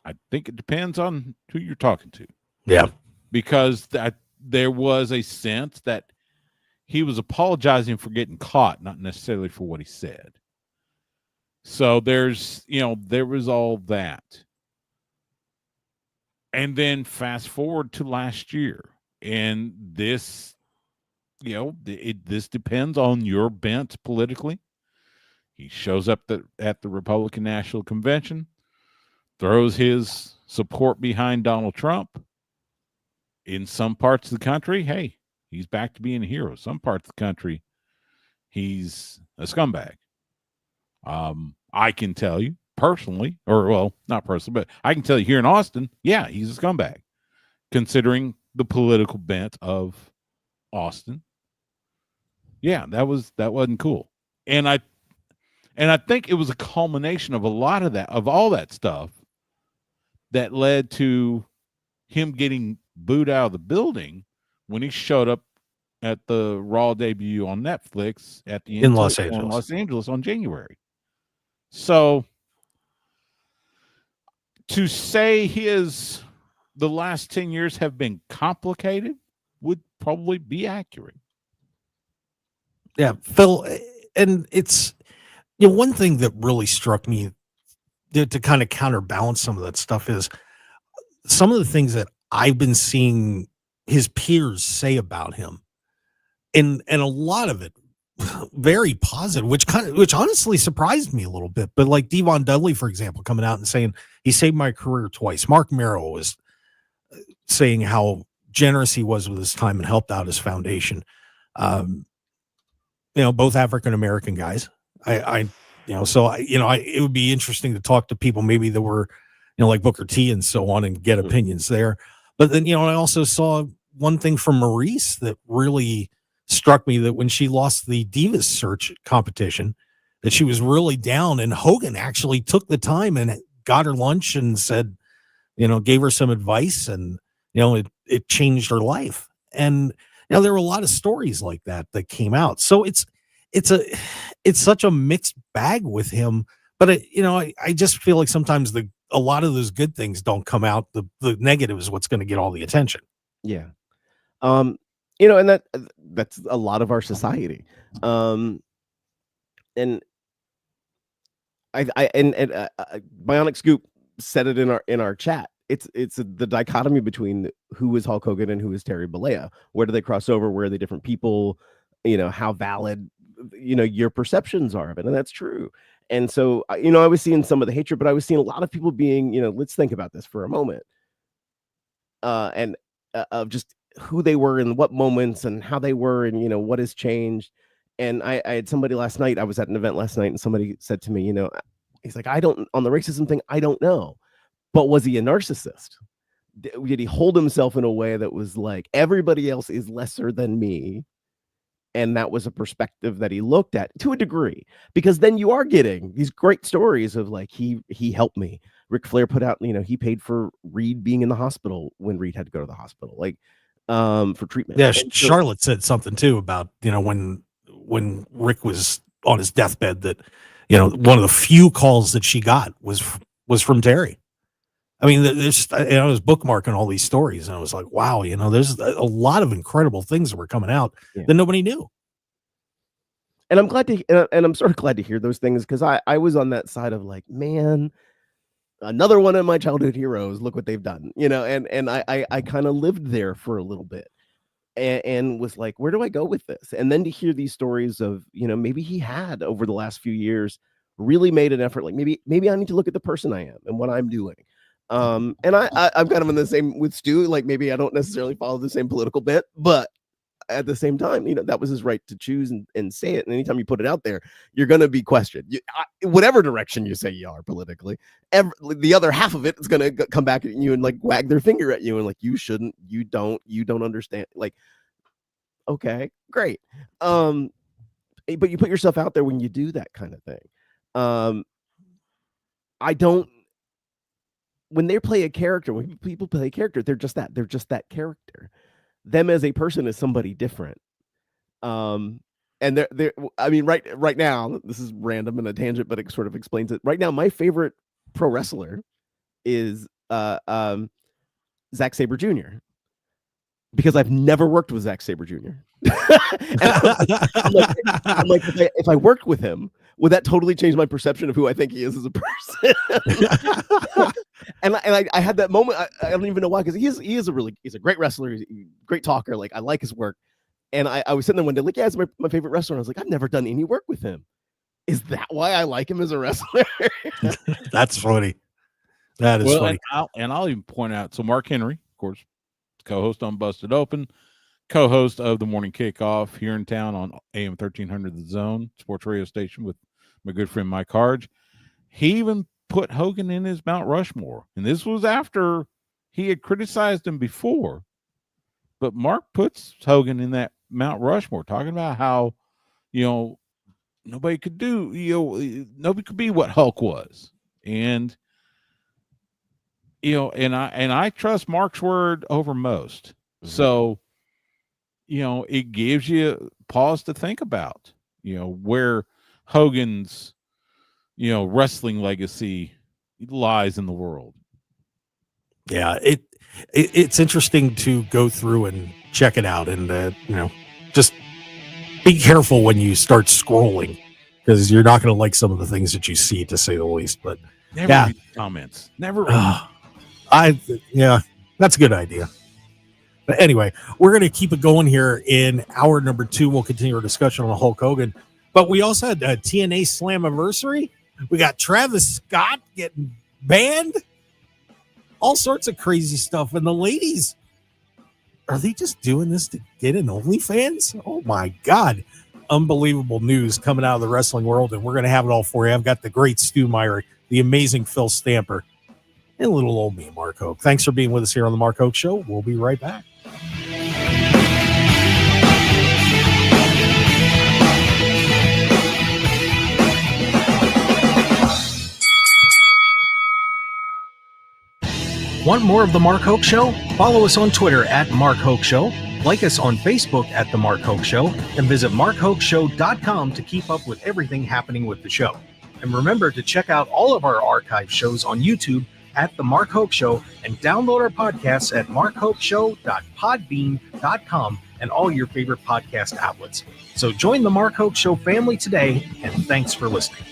I think it depends on who you're talking to. Yeah. Because there was a sense that he was apologizing for getting caught, not necessarily for what he said. So there was all that. And then fast forward to last year, and this, this depends on your bent politically. He shows up at the Republican National Convention, throws his support behind Donald Trump. In some parts of the country, hey, he's back to being a hero. Some parts of the country, he's a scumbag. I can tell you personally, not personally, but I can tell you here in Austin, yeah, he's a scumbag, considering the political bent of Austin. Yeah, that wasn't cool. And I think it was a culmination of all that stuff that led to him getting booed out of the building when he showed up at the Raw debut on Netflix in Los Angeles on January. So to say the last 10 years have been complicated would probably be accurate. Yeah, Phil, and it's one thing that really struck me to kind of counterbalance some of that stuff is some of the things that I've been seeing his peers say about him, and a lot of it very positive, which honestly surprised me a little bit. But like Devon Dudley, for example, coming out and saying he saved my career twice. Mark Merrill was saying how generous he was with his time and helped out his foundation. Both African American guys. It would be interesting to talk to people maybe that were, like Booker T and so on, and get opinions there. But then, I also saw one thing from Maurice that really struck me, that when she lost the Divas Search competition, that she was really down, and Hogan actually took the time and got her lunch and said, gave her some advice, and, it changed her life. And, there were a lot of stories like that came out. So it's such a mixed bag with him. But I just feel like sometimes a lot of those good things don't come out. The negative is what's going to get all the attention. Yeah. And that's a lot of our society. And Bionic Scoop said it in our chat. It's the dichotomy between who is Hulk Hogan and who is Terry Bollea. Where do they cross over? Where are they different people? How valid your perceptions are of it, and that's true. And so I was seeing some of the hatred, but I was seeing a lot of people being, let's think about this for a moment, of just who they were in what moments and how they were, and what has changed. And I had somebody last night. I was at an event last night, and somebody said to me, he's like, on the racism thing, I don't know. But was he a narcissist? Did he hold himself in a way that was like, everybody else is lesser than me? And that was a perspective that he looked at to a degree, because then you are getting these great stories of like, he helped me. Ric Flair put out, he paid for Reed being in the hospital when Reed had to go to the hospital, like, for treatment. Yeah. Charlotte said something too about, when Rick was on his deathbed, that, one of the few calls that she got was from Terry. I mean, there's, I was bookmarking all these stories, and I was like, wow, there's a lot of incredible things that were coming out that nobody knew. And I'm glad to, and I'm sort of glad to hear those things, because I was on that side of like, man, another one of my childhood heroes, look what they've done, and I kind of lived there for a little bit, and was like, where do I go with this? And then to hear these stories of, maybe he had over the last few years really made an effort, like maybe I need to look at the person I am and what I'm doing. And I'm kind of in the same with Stu, like maybe I don't necessarily follow the same political bent, but at the same time, that was his right to choose and say it. And anytime you put it out there, you're going to be questioned. Whatever direction you say you are politically, the other half of it is going to come back at you and like wag their finger at you and like, you shouldn't, you don't understand. Like, okay, great. But you put yourself out there when you do that kind of thing. When they play a character, when people play a character, they're just that character. Them as a person is somebody different. And they're I mean, right now, this is random and a tangent, but it sort of explains it. Right now, my favorite pro wrestler is Zack Sabre Jr. because I've never worked with Zack Sabre Jr. I'm like, if I worked with him, would that totally change my perception of who I think he is as a person? and I had that moment. I don't even know why, because he's a great wrestler. He's a great talker. Like, I like his work. And I was sitting there one day, like, yeah, it's my favorite wrestler. And I was like, I've never done any work with him. Is that why I like him as a wrestler? That's funny. That is funny. And I'll even point out, so Mark Henry, of course, co-host on Busted Open, co-host of the Morning Kickoff here in town on AM 1300 The Zone sports radio station with my good friend Mike Harge. He even put Hogan in his Mount Rushmore, and this was after he had criticized him before, but Mark puts Hogan in that Mount Rushmore, talking about how nobody could nobody could be what Hulk was. And and I trust Mark's word over most. Mm-hmm. So it gives you pause to think about where Hogan's wrestling legacy lies in the world. Yeah, it's interesting to go through and check it out, and just be careful when you start scrolling, because you're not going to like some of the things that you see, to say the least. But Never read the comments. Never read. Yeah, that's a good idea. But anyway, we're going to keep it going here in hour number 2. We'll continue our discussion on Hulk Hogan. But we also had a TNA Slammiversary. We got Travis Scott getting banned. All sorts of crazy stuff. And the ladies, are they just doing this to get an OnlyFans? Oh, my God. Unbelievable news coming out of the wrestling world. And we're going to have it all for you. I've got the great Stu Myrick, the amazing Phil Stamper, and little old me, Mark Hoke. Thanks for being with us here on the Mark Hoke Show. We'll be right back. Want more of the Mark Hoke Show? Follow us on Twitter at Mark Hoke Show, like us on Facebook at The Mark Hoke Show, and visit markhokeshow.com to keep up with everything happening with the show. And remember to check out all of our archive shows on YouTube at The Mark Hoke Show and download our podcasts at markhokeshow.podbean.com and all your favorite podcast outlets. So join the Mark Hoke Show family today, and thanks for listening.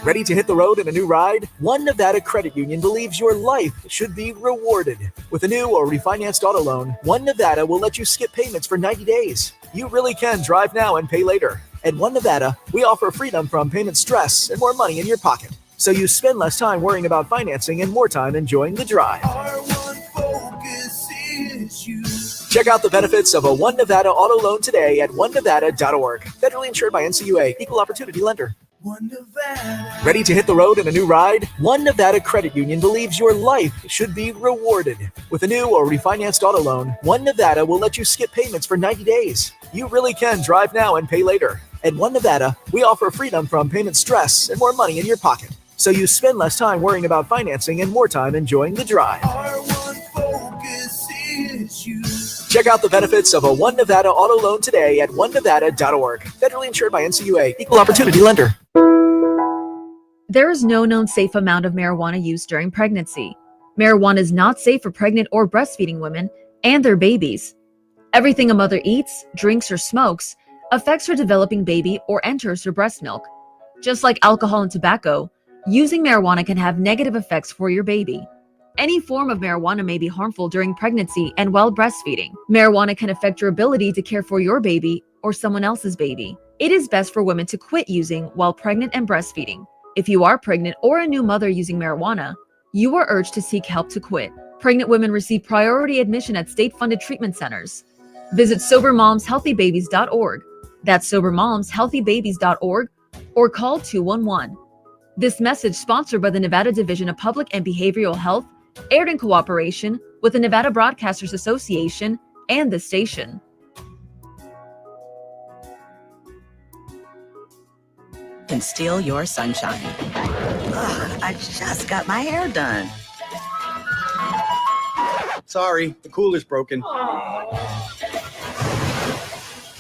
Ready to hit the road in a new ride? One Nevada Credit Union believes your life should be rewarded. With a new or refinanced auto loan, One Nevada will let you skip payments for 90 days. You really can drive now and pay later. At One Nevada, we offer freedom from payment stress and more money in your pocket. So you spend less time worrying about financing and more time enjoying the drive. Our one focus is you. Check out the benefits of a One Nevada auto loan today at onenevada.org. Federally insured by NCUA. Equal opportunity lender. Ready to hit the road in a new ride? One Nevada Credit Union believes your life should be rewarded. With a new or refinanced auto loan, One Nevada will let you skip payments for 90 days. You really can drive now and pay later. At One Nevada, we offer freedom from payment stress and more money in your pocket. So you spend less time worrying about financing and more time enjoying the drive. Our one focus is you. Check out the benefits of a One Nevada auto loan today at onenevada.org. Federally insured by NCUA. Equal opportunity lender. There is no known safe amount of marijuana use during pregnancy. Marijuana is not safe for pregnant or breastfeeding women and their babies. Everything a mother eats, drinks, or smokes affects her developing baby or enters her breast milk. Just like alcohol and tobacco, using marijuana can have negative effects for your baby. Any form of marijuana may be harmful during pregnancy and while breastfeeding. Marijuana can affect your ability to care for your baby or someone else's baby. It is best for women to quit using while pregnant and breastfeeding. If you are pregnant or a new mother using marijuana, you are urged to seek help to quit. Pregnant women receive priority admission at state-funded treatment centers. Visit SoberMomsHealthyBabies.org. That's SoberMomsHealthyBabies.org or call 211. This message sponsored by the Nevada Division of Public and Behavioral Health, aired in cooperation with the Nevada Broadcasters Association and this station. Can steal your sunshine. Ugh, I just got my hair done. Sorry, the cooler's broken.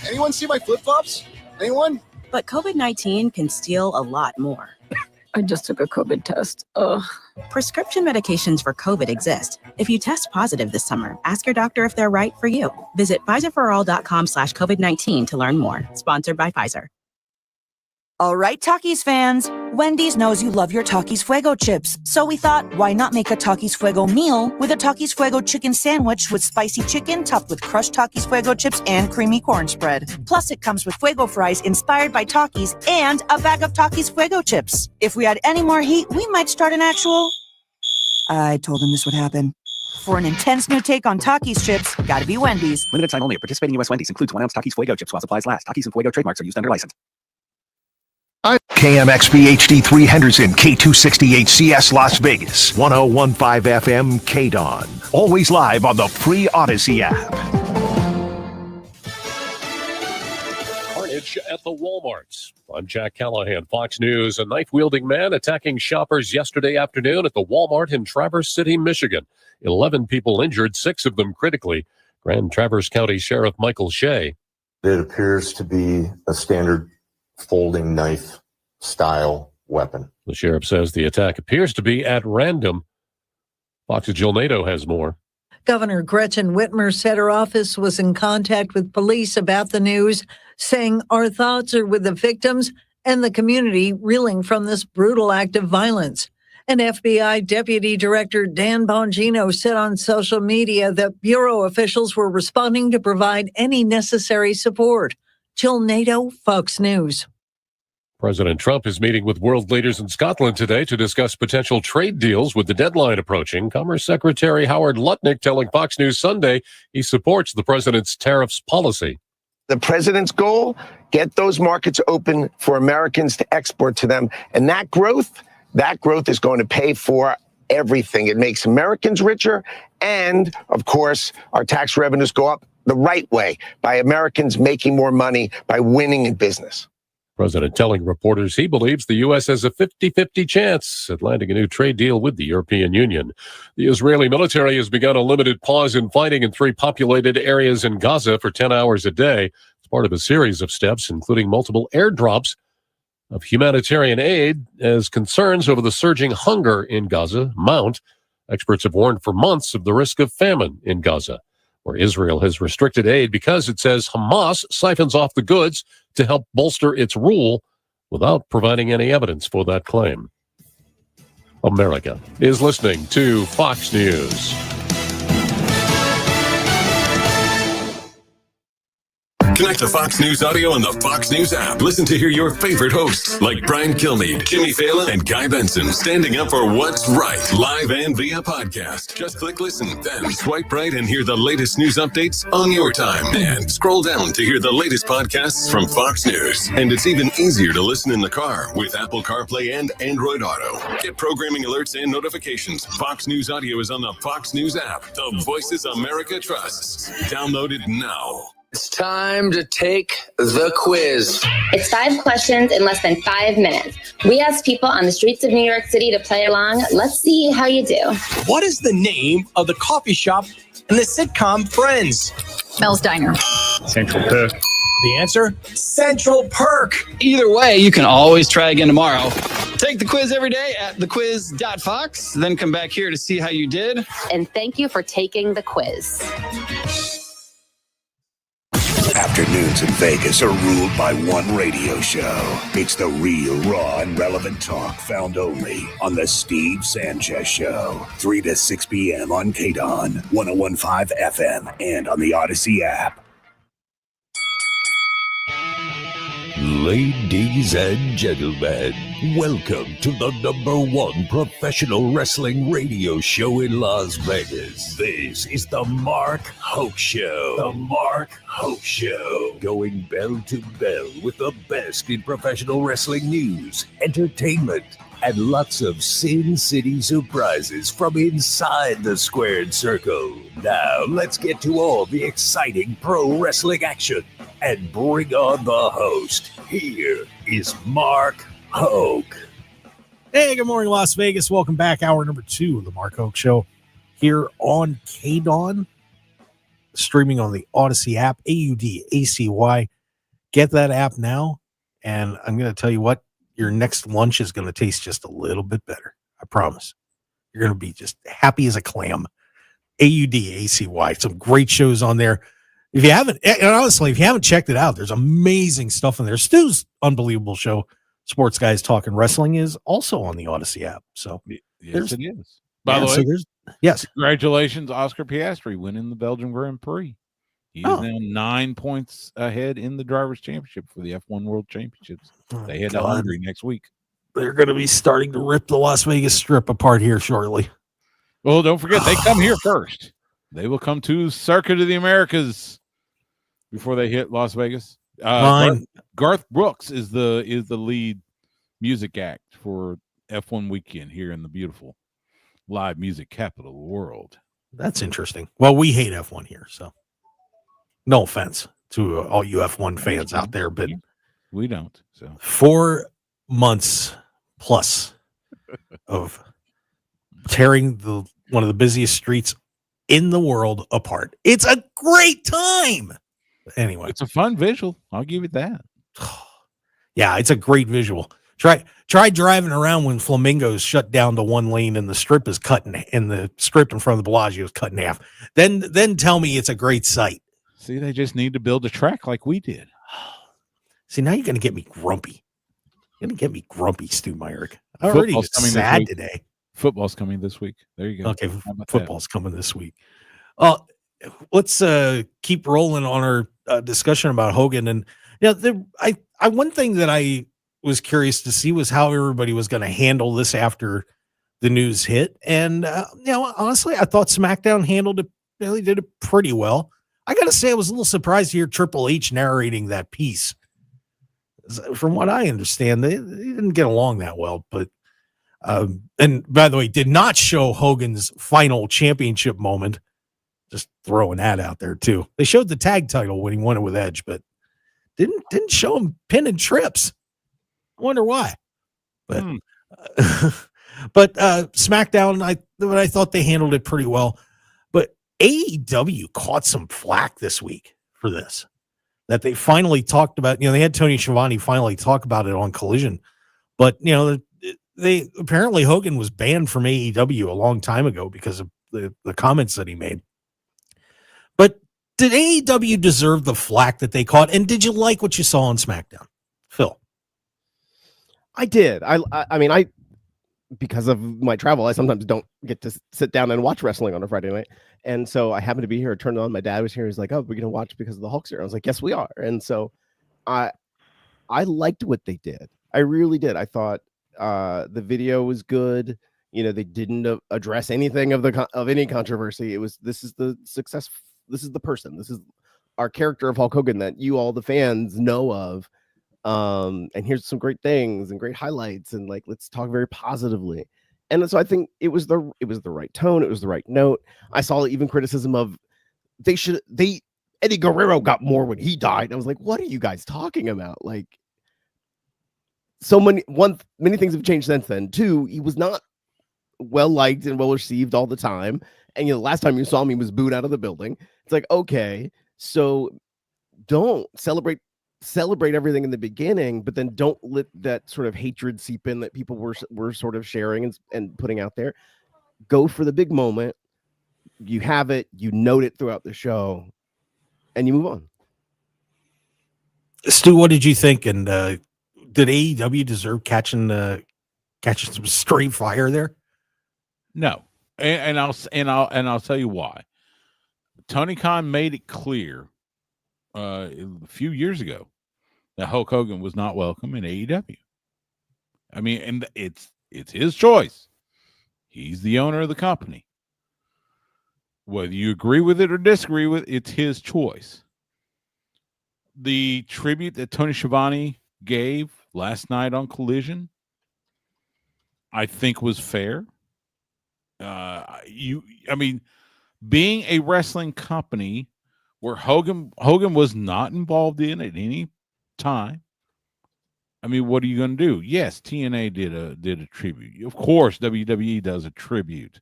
Anyone see my flip-flops? Anyone? But COVID-19 can steal a lot more. I just took a COVID test. Ugh. Prescription medications for COVID exist. If you test positive this summer, ask your doctor if they're right for you. Visit PfizerForAll.com/COVID-19 to learn more. Sponsored by Pfizer. All right, Takis fans. Wendy's knows you love your Takis Fuego chips. So we thought, why not make a Takis Fuego meal with a Takis Fuego chicken sandwich with spicy chicken topped with crushed Takis Fuego chips and creamy corn spread. Plus, it comes with Fuego fries inspired by Takis and a bag of Takis Fuego chips. If we had any more heat, we might start an actual... I told him this would happen. For an intense new take on Takis chips, gotta be Wendy's. Limited time only at participating U.S. Wendy's. Includes 1 ounce Takis Fuego chips while supplies last. Takis and Fuego trademarks are used under license. KMXP HD3 Henderson, K268CS Las Vegas, 1015 FM KDAWN. Always live on the free Odyssey app. Carnage at the Walmarts. I'm Jack Callahan, Fox News. A knife-wielding man attacking shoppers yesterday afternoon at the Walmart in Traverse City, Michigan. 11 people injured, 6 of them critically. Grand Traverse County Sheriff Michael Shea. It appears to be a standard folding knife style weapon. The sheriff says the attack appears to be at random. Fox's Jill Nato has more. Governor Gretchen Whitmer said her office was in contact with police about the news, saying our thoughts are with the victims and the community reeling from this brutal act of violence. And FBI Deputy Director Dan Bongino said on social media that Bureau officials were responding to provide any necessary support. Jill Nato, Fox News. President Trump is meeting with world leaders in Scotland today to discuss potential trade deals with the deadline approaching. Commerce Secretary Howard Lutnick telling Fox News Sunday he supports the president's tariffs policy. The president's goal, get those markets open for Americans to export to them. And that growth is going to pay for everything. It makes Americans richer. And, of course, our tax revenues go up the right way by Americans making more money, by winning in business. President telling reporters he believes the U.S. has a 50-50 chance at landing a new trade deal with the European Union. The Israeli military has begun a limited pause in fighting in 3 populated areas in Gaza for 10 hours a day. It's part of a series of steps, including multiple airdrops of humanitarian aid, as concerns over the surging hunger in Gaza mount. Experts have warned for months of the risk of famine in Gaza, where Israel has restricted aid because it says Hamas siphons off the goods to help bolster its rule without providing any evidence for that claim. America is listening to Fox News. Connect to Fox News Audio on the Fox News app. Listen to hear your favorite hosts like Brian Kilmeade, Jimmy Fallon, and Guy Benson standing up for what's right, live and via podcast. Just click listen, then swipe right and hear the latest news updates on your time. And scroll down to hear the latest podcasts from Fox News. And it's even easier to listen in the car with Apple CarPlay and Android Auto. Get programming alerts and notifications. Fox News Audio is on the Fox News app. The voices America trusts. Download it now. It's time to take the quiz. It's 5 questions in less than 5 minutes. We asked people on the streets of New York City to play along. Let's see how you do. What is the name of the coffee shop in the sitcom Friends? Mel's Diner. Central Perk. The answer? Central Perk. Either way, you can always try again tomorrow. Take the quiz every day at thequiz.fox, then come back here to see how you did. And thank you for taking the quiz. Afternoons in Vegas are ruled by one radio show. It's the real, raw, and relevant talk found only on The Steve Sanchez Show. 3 to 6 p.m. on KDAWN, 101.5 FM, and on the Odyssey app. Ladies and gentlemen, welcome to the #1 professional wrestling radio show in Las Vegas. This is the Mark Hoke Show. The Mark Hoke Show. Going bell to bell with the best in professional wrestling news, entertainment, and lots of Sin City surprises from inside the squared circle. Now, let's get to all the exciting pro wrestling action and bring on the host. Here is Mark Hoke. Hey, good morning, Las Vegas. Welcome back. Hour number 2 of the Mark Hoke Show here on KDAWN, streaming on the Odyssey app, AUDACY. Get that app now, and I'm going to tell you what, your next lunch is going to taste just a little bit better. I promise. You're going to be just happy as a clam. AUDACY. Some great shows on there. If you haven't, and honestly, if you haven't checked it out, there's amazing stuff in there. Stu's unbelievable show, Sports Guys Talking Wrestling, is also on the Odyssey app. So yes, it is. By the way, yes, congratulations, Oscar Piastri winning the Belgian Grand Prix. He is now 9 points ahead in the Drivers' Championship for the F1 World Championships. They head to Hungary next week. They're going to be starting to rip the Las Vegas Strip apart here shortly. Well, don't forget, they come here first. They will come to Circuit of the Americas before they hit Las Vegas. Garth Brooks is the lead music act for F1 weekend here in the beautiful live music capital of the world. That's interesting. Well, we hate F1 here, so no offense to all you F1 fans out there, but we don't. So 4 months plus of tearing one of the busiest streets in the world apart. It's a great time. Anyway, it's a fun visual. I'll give it that. Yeah, it's a great visual. Try driving around when Flamingos shut down to one lane and the strip is cut and the strip in front of the Bellagio is cut in half. Then tell me it's a great sight. See, they just need to build a track like we did. See, now you're going to get me grumpy. Gonna get me grumpy, Stu Myrick. I already Football's coming this sad week. today. Football's coming this week. There you go. Okay, How about football's coming this week. Let's keep rolling on our discussion about Hogan. And one thing that I was curious to see was how everybody was going to handle this after the news hit. And honestly, I thought SmackDown handled it. Really did it pretty well. I got to say, I was a little surprised to hear Triple H narrating that piece. From what I understand, they didn't get along that well. But and by the way, did not show Hogan's final championship moment. Just throwing that out there too. They showed the tag title when he won it with Edge, but didn't show him pinning Trips. I wonder why. But but SmackDown, I thought they handled it pretty well. But AEW caught some flack this week for this. That they finally talked about. They had Tony Schiavone finally talk about it on Collision. But they apparently Hogan was banned from AEW a long time ago because of the comments that he made. But did AEW deserve the flack that they caught? And did you like what you saw on SmackDown, Phil? I did. I mean, because of my travel, I sometimes don't get to sit down and watch wrestling on a Friday night. And so I happened to be here, turned on. My dad was here. He's like, "Oh, we're going to watch because of the Hulk's here." I was like, "Yes, we are." And so I liked what they did. I really did. I thought the video was good. They didn't address anything of any controversy. It was, this is the success. This is the person. This is our character of Hulk Hogan that you, all the fans, know of. And here's some great things and great highlights, and let's talk very positively. And so I think it was the right tone. It was the right note. I saw even criticism of Eddie Guerrero got more when he died. I was like, what are you guys talking about? So many things have changed since then. Two, he was not well liked and well received all the time. And the last time you saw him, he was booed out of the building. It's like, okay, so don't celebrate everything in the beginning, but then don't let that sort of hatred seep in that people were sort of sharing and putting out there. Go for the big moment. You have it, you note it throughout the show, and you move on. Stu, what did you think? And did AEW deserve catching some straight fire there? No. And I'll tell you why. Tony Khan made it clear a few years ago that Hulk Hogan was not welcome in AEW. I mean, and it's his choice. He's the owner of the company. Whether you agree with it or disagree with it, it's his choice. The tribute that Tony Schiavone gave last night on Collision, I think was fair. Being a wrestling company where Hogan was not involved in at any time. I mean, what are you going to do? Yes, TNA did a tribute. Of course, WWE does a tribute.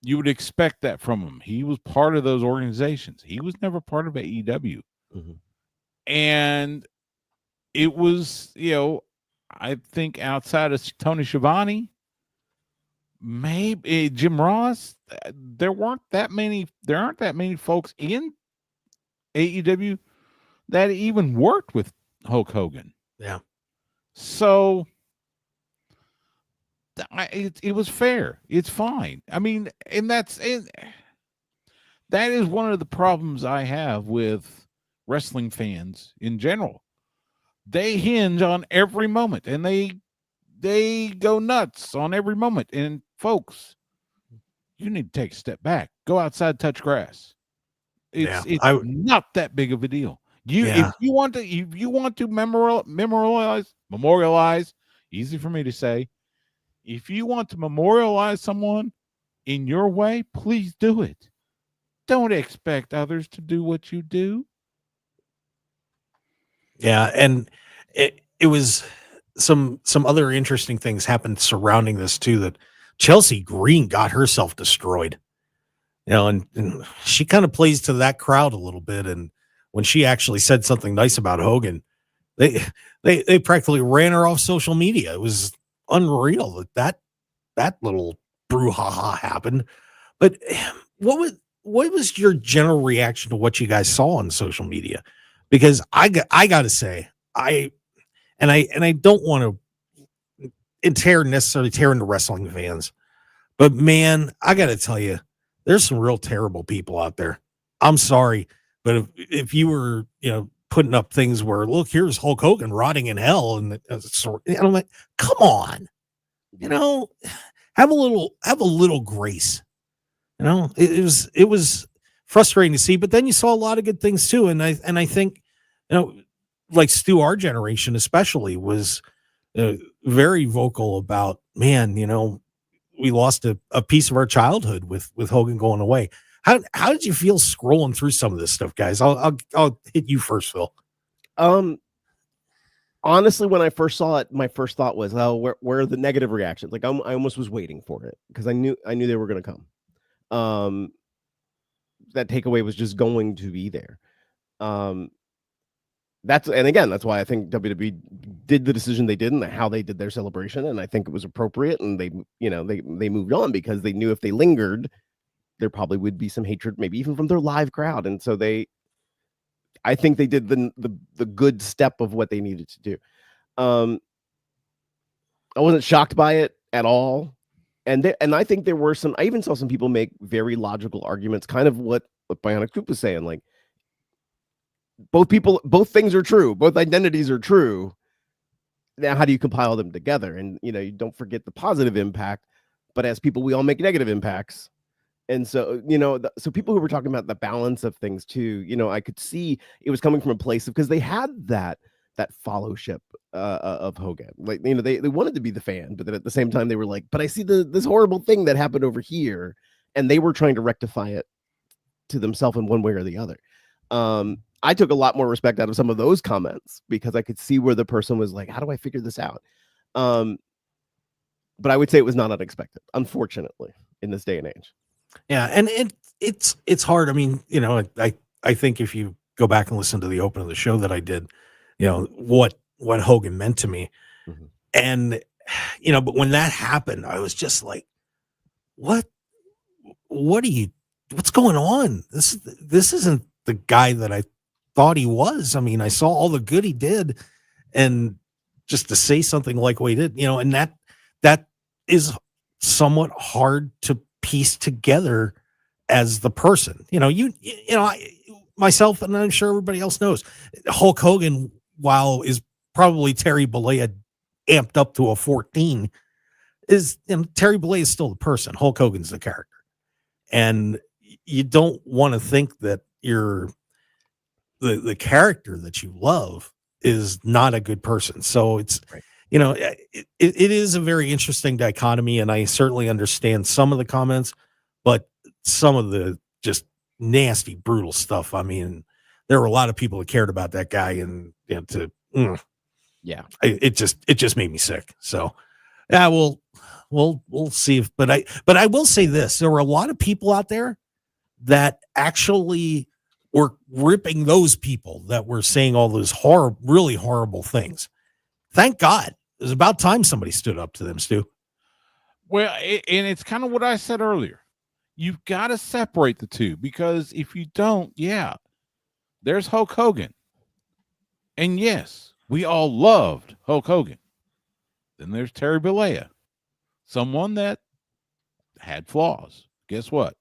You would expect that from him. He was part of those organizations. He was never part of AEW. Mm-hmm. And it was, I think outside of Tony Schiavone, maybe Jim Ross, there aren't that many folks in AEW that even worked with Hulk Hogan. Yeah. So it was fair. It's fine. I mean, and that is one of the problems I have with wrestling fans in general. They hinge on every moment, and they go nuts on every moment. And folks, you need to take a step back. Go outside, touch grass. It's not that big of a deal. If you want to memorialize, easy for me to say. If you want to memorialize someone in your way, please do it. Don't expect others to do what you do. Yeah, and it was some other interesting things happened surrounding this too. That Chelsea Green got herself destroyed, and she kind of plays to that crowd a little bit. And when she actually said something nice about Hogan, they practically ran her off social media. It was unreal that little brouhaha happened. But what was your general reaction to what you guys saw on social media? Because I got to say, And I don't want to necessarily tear into wrestling fans, but man, I got to tell you, there's some real terrible people out there. I'm sorry, but if you were, putting up things where, look, here's Hulk Hogan rotting in hell, and I'm like, come on, have a little grace. It was frustrating to see, but then you saw a lot of good things too. And I think, like Stu, our generation especially was very vocal about, man, we lost a piece of our childhood with Hogan going away. How did you feel scrolling through some of this stuff, guys? I'll hit you first, Phil. Honestly, when I first saw it, my first thought was, oh, where are the negative reactions? Like I almost was waiting for it because I knew they were going to come. That takeaway was just going to be there. That's why I think WWE did the decision they did and how they did their celebration, and I think it was appropriate. And they moved on because they knew if they lingered, there probably would be some hatred, maybe even from their live crowd. And so I think they did the good step of what they needed to do. I wasn't shocked by it at all. And I think there were I even saw some people make very logical arguments, kind of what Bionic Coop was saying. Like both things are true. Both identities are true. Now, how do you compile them together? And, you don't forget the positive impact, but as people, we all make negative impacts. And so, so people who were talking about the balance of things too, I could see it was coming from a place of, because they had that fellowship of Hogan. Like, they wanted to be the fan, but then at the same time they were like, but I see this horrible thing that happened over here. And they were trying to rectify it to themselves in one way or the other. I took a lot more respect out of some of those comments because I could see where the person was like, how do I figure this out? But I would say it was not unexpected, unfortunately, in this day and age. Yeah, and it's hard. I mean, I think if you go back and listen to the open of the show that I did, what Hogan meant to me, mm-hmm. And but when that happened, I was just like, what's going on? This isn't the guy that I thought he was. I mean, I saw all the good he did, and just to say something like what he did, and that is somewhat hard to piece together as the person. Myself, and I'm sure everybody else knows, Hulk Hogan, while is probably Terry Bollea amped up to a 14, Terry Bollea is still the person. Hulk Hogan's the character, and you don't want to think that you're the character that you love is not a good person. So it's right. It is a very interesting dichotomy, and I certainly understand some of the comments, but some of the just nasty, brutal stuff. I mean, there were a lot of people that cared about that guy, and it just made me sick. So, yeah, we'll see. But I will say this: there were a lot of people out there that actually were ripping those people that were saying all those really horrible things. Thank God. It was about time somebody stood up to them, Stu. Well, and it's kind of what I said earlier. You've got to separate the two, because if you don't, there's Hulk Hogan. And yes, we all loved Hulk Hogan. Then there's Terry Bollea, someone that had flaws. Guess what?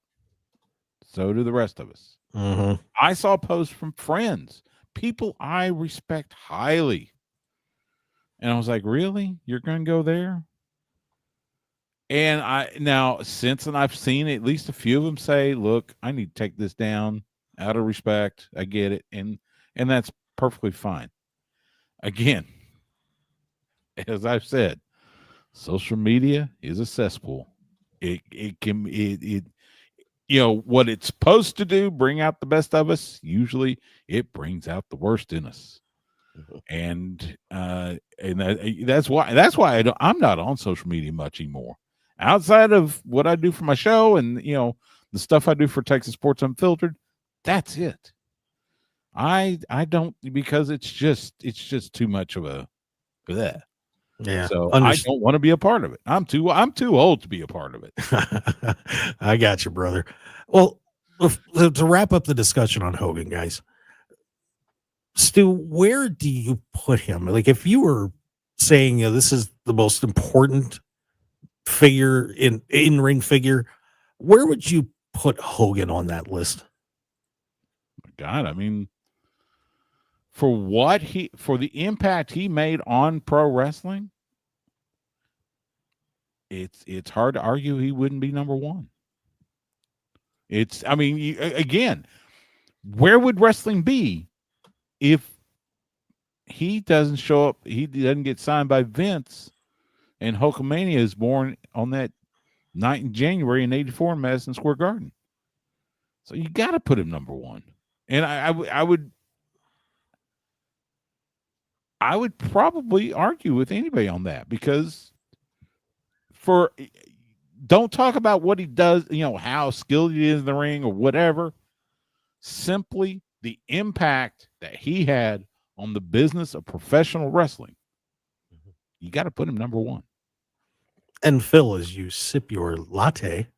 So do the rest of us. Mm-hmm. I saw posts from friends, people I respect highly. And I was like, really? You're going to go there? And I've seen at least a few of them say, look, I need to take this down out of respect. I get it. And that's perfectly fine. Again, as I've said, social media is a cesspool. It can what it's supposed to do, bring out the best of us. Usually it brings out the worst in us. And that's why I'm not on social media much anymore. Outside of what I do for my show and the stuff I do for Texas Sports Unfiltered, that's it. I don't, because it's just too much of a bleh. Yeah. So I don't want to be a part of it. I'm too old to be a part of it. I got you, brother. Well, to wrap up the discussion on Hogan, guys, Stu, where do you put him? Like, if you were saying, this is the most important figure in-ring figure, where would you put Hogan on that list? God, I mean, for the impact he made on pro wrestling, it's hard to argue he wouldn't be number one. Again, where would wrestling be if he doesn't show up, he doesn't get signed by Vince, and Hulkamania is born on that night in January in '84 in Madison Square Garden? So you got to put him number one. And I would probably argue with anybody on that, because don't talk about what he does, how skilled he is in the ring or whatever. Simply the impact that he had on the business of professional wrestling. You got to put him number one. And Phil, as you sip your latte,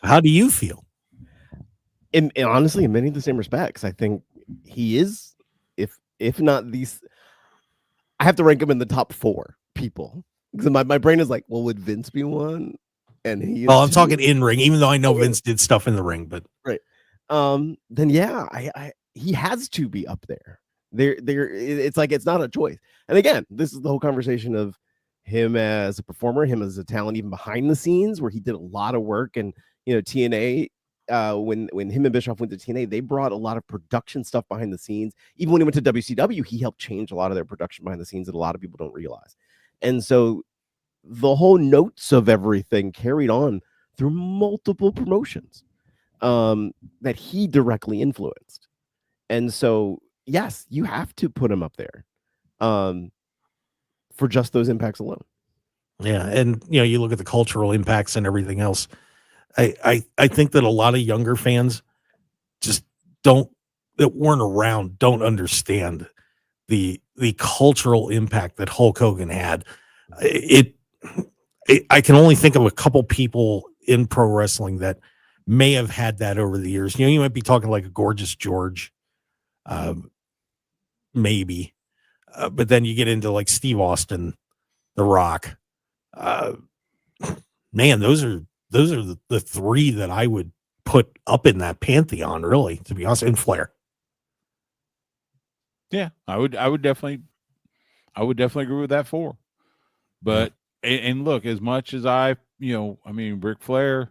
how do you feel? And honestly, in many of the same respects, I think he is, if not these, I have to rank him in the top 4 people. Because my brain is like, well, would Vince be one? And he. Well, I'm talking in ring, even though I know Vince did stuff in the ring, but right. Then yeah, he has to be up there. It's like it's not a choice. And again, this is the whole conversation of him as a performer, him as a talent, even behind the scenes, where he did a lot of work. And TNA. When him and Bischoff went to TNA, they brought a lot of production stuff behind the scenes. Even when he went to WCW, he helped change a lot of their production behind the scenes that a lot of people don't realize. And so the whole notes of everything carried on through multiple promotions that he directly influenced. And so, yes, you have to put him up there for just those impacts alone. Yeah. And, you look at the cultural impacts and everything else. I think that a lot of younger fans just that weren't around don't understand the cultural impact that Hulk Hogan had. I can only think of a couple people in pro wrestling that may have had that over the years. You might be talking like a Gorgeous George, maybe, but then you get into like Steve Austin, The Rock. Man, those are the 3 that I would put up in that pantheon, really, to be honest, and Flair. Yeah, I would definitely agree with that 4. But and look, as much as Ric Flair,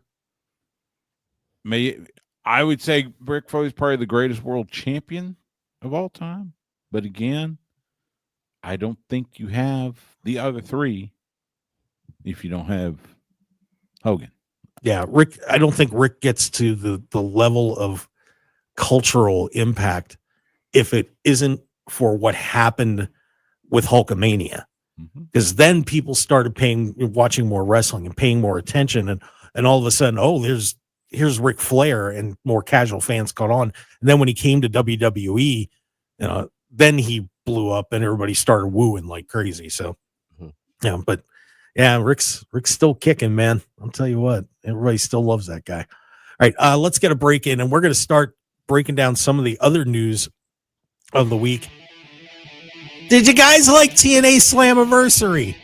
I would say Ric Flair is probably the greatest world champion of all time. But again, I don't think you have the other 3 if you don't have Hogan. Yeah, Rick. I don't think Rick gets to the level of cultural impact if it isn't for what happened with Hulkamania, because then people started watching more wrestling and paying more attention, and all of a sudden, here's Ric Flair, and more casual fans caught on. And then when he came to WWE, then he blew up, and everybody started wooing like crazy. So, yeah, but. Yeah, Rick's still kicking, man. I'll tell you what, everybody still loves that guy. All right, let's get a break in, and we're going to start breaking down some of the other news of the week. Did you guys like TNA Slammiversary?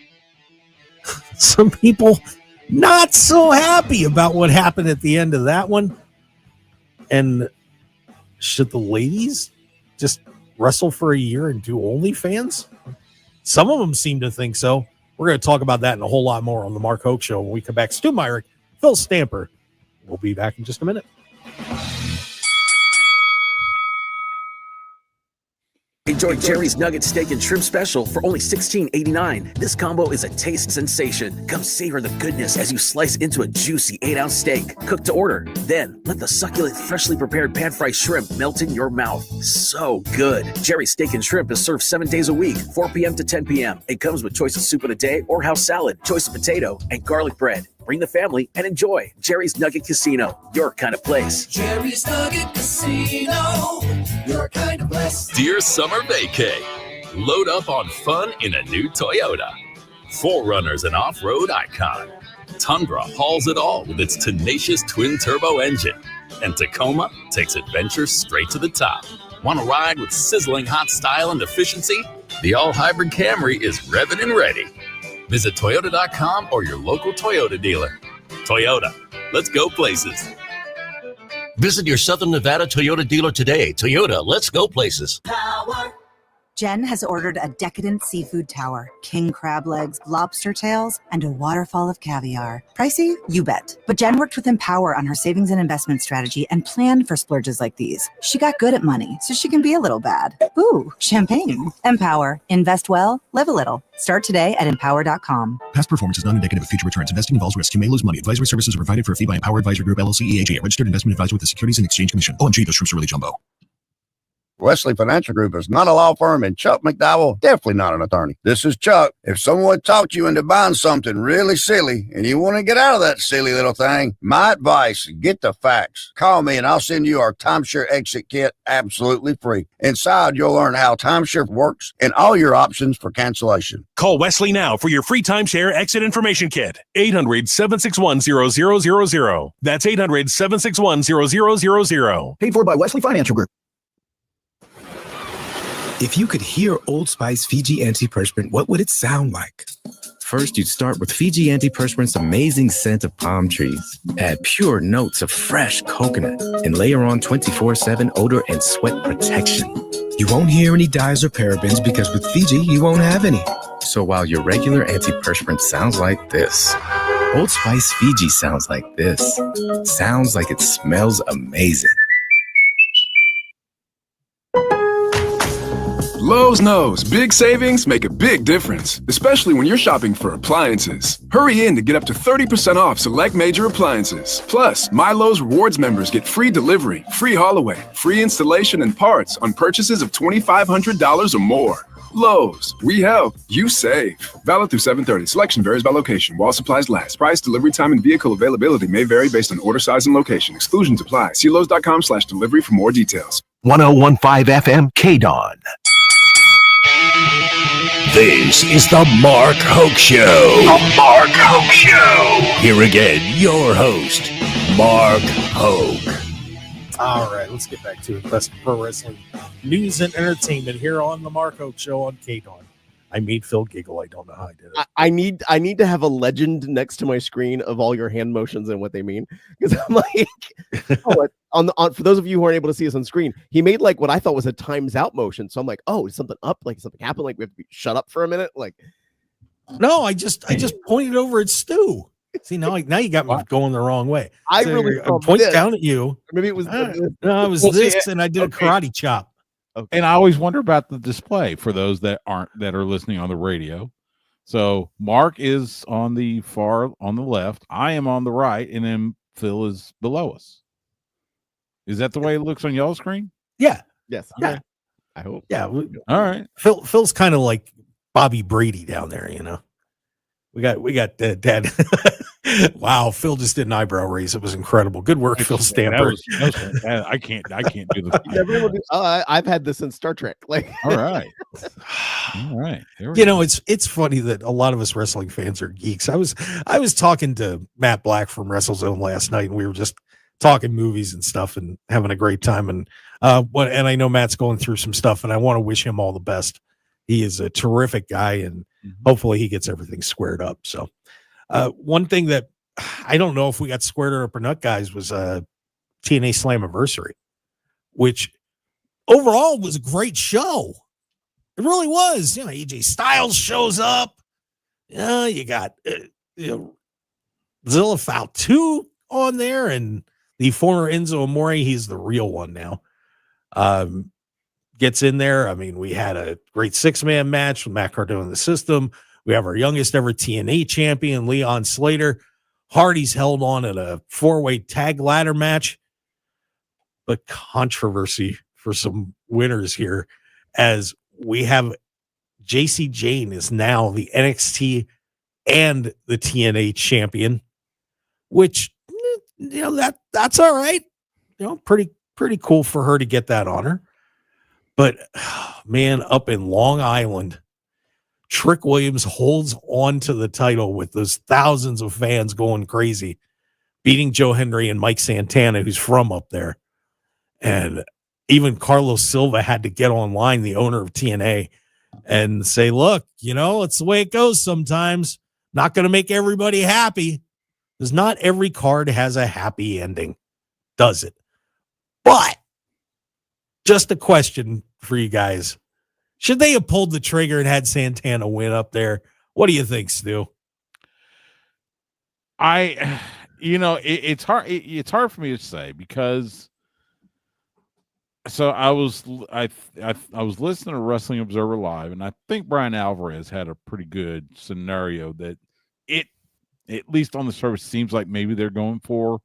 Some people not so happy about what happened at the end of that one. And should the ladies just wrestle for a year and do OnlyFans? Some of them seem to think so. We're going to talk about that and a whole lot more on the Mark Hoke Show when we come back. Stu Myrick, Phil Stamper. We'll be back in just a minute. Enjoy Jerry's Nugget Steak and Shrimp Special for only $16.89. This combo is a taste sensation. Come savor the goodness as you slice into a juicy 8-ounce steak, cooked to order. Then let the succulent, freshly prepared pan-fried shrimp melt in your mouth. So good. Jerry's Steak and Shrimp is served 7 days a week, 4 p.m. to 10 p.m. It comes with choice of soup of the day or house salad, choice of potato, and garlic bread. Bring the family and enjoy Jerry's Nugget Casino, your kind of place. Jerry's Nugget Casino, your kind of place. Dear summer vacay, load up on fun in a new Toyota. 4Runner's an off-road icon. Tundra hauls it all with its tenacious twin-turbo engine. And Tacoma takes adventure straight to the top. Want to ride with sizzling hot style and efficiency? The all-hybrid Camry is revving and ready. Visit Toyota.com or your local Toyota dealer. Toyota, let's go places. Visit your Southern Nevada Toyota dealer today. Toyota, let's go places. Jen has ordered a decadent seafood tower, king crab legs, lobster tails, and a waterfall of caviar. Pricey? You bet. But Jen worked with Empower on her savings and investment strategy and planned for splurges like these. She got good at money, so she can be a little bad. Ooh, champagne. Empower. Invest well, live a little. Start today at empower.com. Past performance is not indicative of future returns. Investing involves risk. You may lose money. Advisory services are provided for a fee by Empower Advisory Group, LLC, EAG, a registered investment advisor with the Securities and Exchange Commission. OMG, those shrimps are really jumbo. Wesley Financial Group is not a law firm, and Chuck McDowell, definitely not an attorney. This is Chuck. If someone talked you into buying something really silly and you want to get out of that silly little thing, my advice, get the facts. Call me and I'll send you our timeshare exit kit absolutely free. Inside, you'll learn how timeshare works and all your options for cancellation. Call Wesley now for your free timeshare exit information kit. 800-761-0000. That's 800-761-0000. Paid for by Wesley Financial Group. If you could hear Old Spice Fiji Antiperspirant, what would it sound like? First, you'd start with Fiji Antiperspirant's amazing scent of palm trees. Add pure notes of fresh coconut and layer on 24/7 odor and sweat protection. You won't hear any dyes or parabens because with Fiji, you won't have any. So while your regular antiperspirant sounds like this, Old Spice Fiji sounds like this. Sounds like it smells amazing. Lowe's knows big savings make a big difference, especially when you're shopping for appliances. Hurry in to get up to 30% off select major appliances. Plus, My Lowe's Rewards members get free delivery, free haul away, free installation and parts on purchases of $2,500 or more. Lowe's, we help, you save. Valid through 7/30. Selection varies by location. While supplies last. Price, delivery time, and vehicle availability may vary based on order size and location. Exclusions apply. See Lowe's.com/delivery for more details. 1015 FM KDAWN. This is the Mark Hoke Show. The Mark Hoke Show. Here again, your host, Mark Hoke. All right, let's get back to it. Best pro wrestling news and entertainment here on the Mark Hoke Show on KDAWN. I made Phil giggle. I don't know how I did it. I need to have a legend next to my screen of all your hand motions and what they mean, because I'm like, for those of you who aren't able to see us on screen, he made like what I thought was a times out motion. So I'm like, oh, is something up? Like something happened? Like we have to shut up for a minute? Like, no, I just pointed over at Stu. See, now you got me going the wrong way. I so really point down at you. Maybe it was no, it was this, and I did a karate chop. Okay. And I always wonder about the display for those that are listening on the radio. So Mark is on the left. I am on the right, and then Phil is below us. Is that the way it looks on y'all's screen? Yeah. Yes. Okay. Yeah. I hope. Yeah. All right. Phil's kind of like Bobby Brady down there, you know. We got Dad. Wow, Phil just did an eyebrow raise. It was incredible. Good work, Phil Stamper. I can't do the. I've had this since Star Trek. Like, all right. You know, it's funny that a lot of us wrestling fans are geeks. I was talking to Matt Black from WrestleZone last night, and we were just talking movies and stuff and having a great time. And and I know Matt's going through some stuff, and I want to wish him all the best. He is a terrific guy, and hopefully he gets everything squared up. So one thing that I don't know if we got squared up or not, guys, was TNA Slammiversary, which overall was a great show. It really was. You know, AJ Styles shows up. You got Zilla Fatu on there, and the former Enzo Amore. He's the real one now. Gets in there. I mean, we had a great 6-man match with Matt Cardona in the system. We have our youngest ever TNA champion, Leon Slater. Hardy's held on at a 4-way tag ladder match. But controversy for some winners here, as we have JC Jane is now the NXT and the TNA champion, which, you know, that's all right. You know, pretty cool for her to get that honor. But, man, up in Long Island, Trick Williams holds on to the title with those thousands of fans going crazy, beating Joe Hendry and Mike Santana, who's from up there. And even Carlos Silva had to get online, the owner of TNA, and say, look, it's the way it goes sometimes. Not going to make everybody happy, because not every card has a happy ending, does it? But just a question for you guys. Should they have pulled the trigger and had Santana win up there? What do you think, Stu? It's hard. It's hard for me to say, because I was listening to Wrestling Observer Live, and I think Brian Alvarez had a pretty good scenario that it, at least on the surface, seems like maybe they're going for,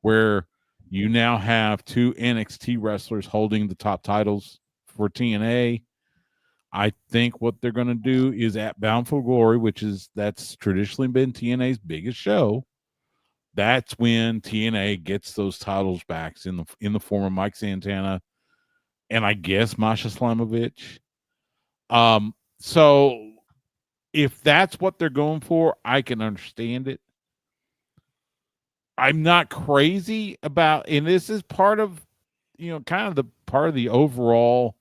where you now have 2 NXT wrestlers holding the top titles for TNA. I think what they're going to do is at Bound for Glory, that's traditionally been TNA's biggest show. That's when TNA gets those titles back in the form of Mike Santana and I guess Masha Slamovich. So if that's what they're going for, I can understand it. I'm not crazy about, and this is part of, kind of the part of the overall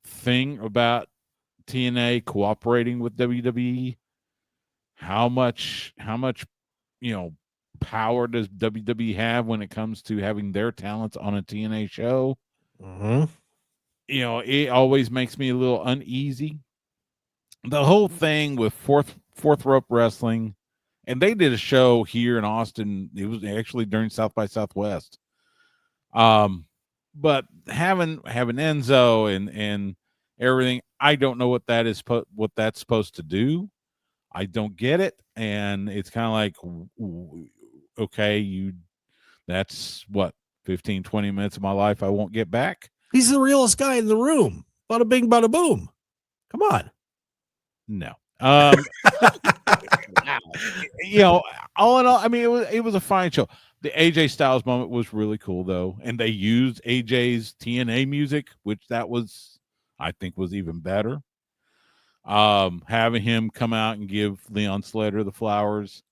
thing about TNA cooperating with WWE. How much, power does WWE have when it comes to having their talents on a TNA show? Mm-hmm. It always makes me a little uneasy. The whole thing with fourth rope wrestling, and they did a show here in Austin. It was actually during South by Southwest. But having Enzo and everything, I don't know what that's supposed to do. I don't get it, and it's kind of like, okay, that's what, 15, 20 minutes of my life I won't get back. He's the realest guy in the room. Bada bing, bada boom. Come on. No. Wow. All in all, I mean, it was a fine show. The AJ Styles moment was really cool, though, and they used AJ's TNA music, which I think was even better. Having him come out and give Leon Slater the flowers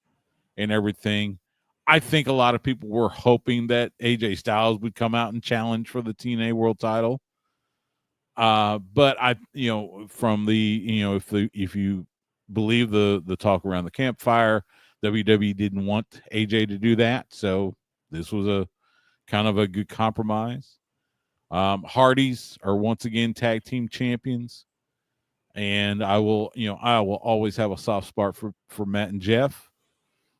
and everything. I think a lot of people were hoping that AJ Styles would come out and challenge for the TNA World Title. But from if you believe the talk around the campfire, WWE didn't want AJ to do that, so this was a kind of a good compromise. Hardys are once again tag team champions, and I will always have a soft spot for Matt and Jeff.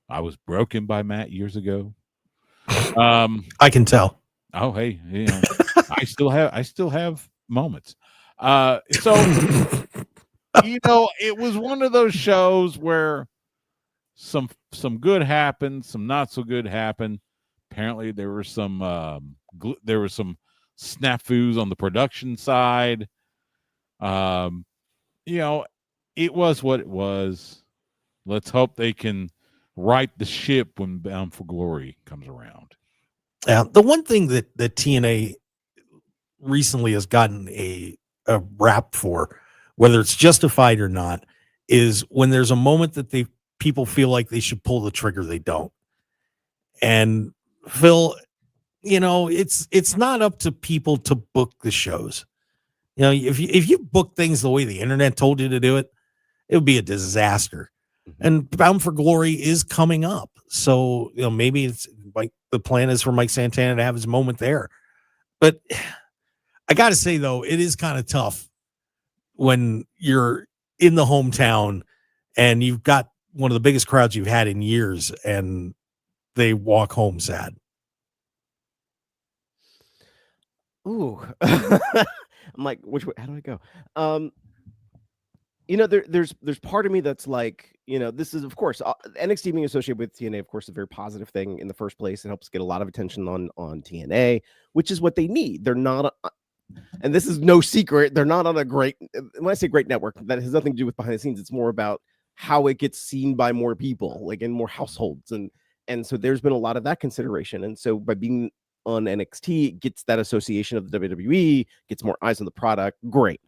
I was broken by Matt years ago. I can tell. Oh, hey, I still have moments. So it was one of those shows where some good happened, some not so good happened. Apparently, there were some snafus on the production side. It was what it was. Let's hope they can right the ship when Bound for Glory comes around. The one thing that TNA recently has gotten a rap for, whether it's justified or not, is when there's a moment that people feel like they should pull the trigger, they don't. And Phil, it's not up to people to book the shows. If you book things the way the internet told you to do it, it would be a disaster. And Bound for Glory is coming up. So, maybe it's like the plan is for Mike Santana to have his moment there. But I got to say, though, it is kind of tough when you're in the hometown and you've got one of the biggest crowds you've had in years and they walk home sad. Ooh. I'm like, which way? How do I go? There's part of me that's like, this is, of course, NXT being associated with TNA, of course, is a very positive thing in the first place. It helps get a lot of attention on TNA, which is what they need. They're not, and this is no secret, they're not on a great, when I say great network, that has nothing to do with behind the scenes. It's more about how it gets seen by more people, like in more households. And so there's been a lot of that consideration. And so by being on NXT, it gets that association of the WWE, gets more eyes on the product. Great.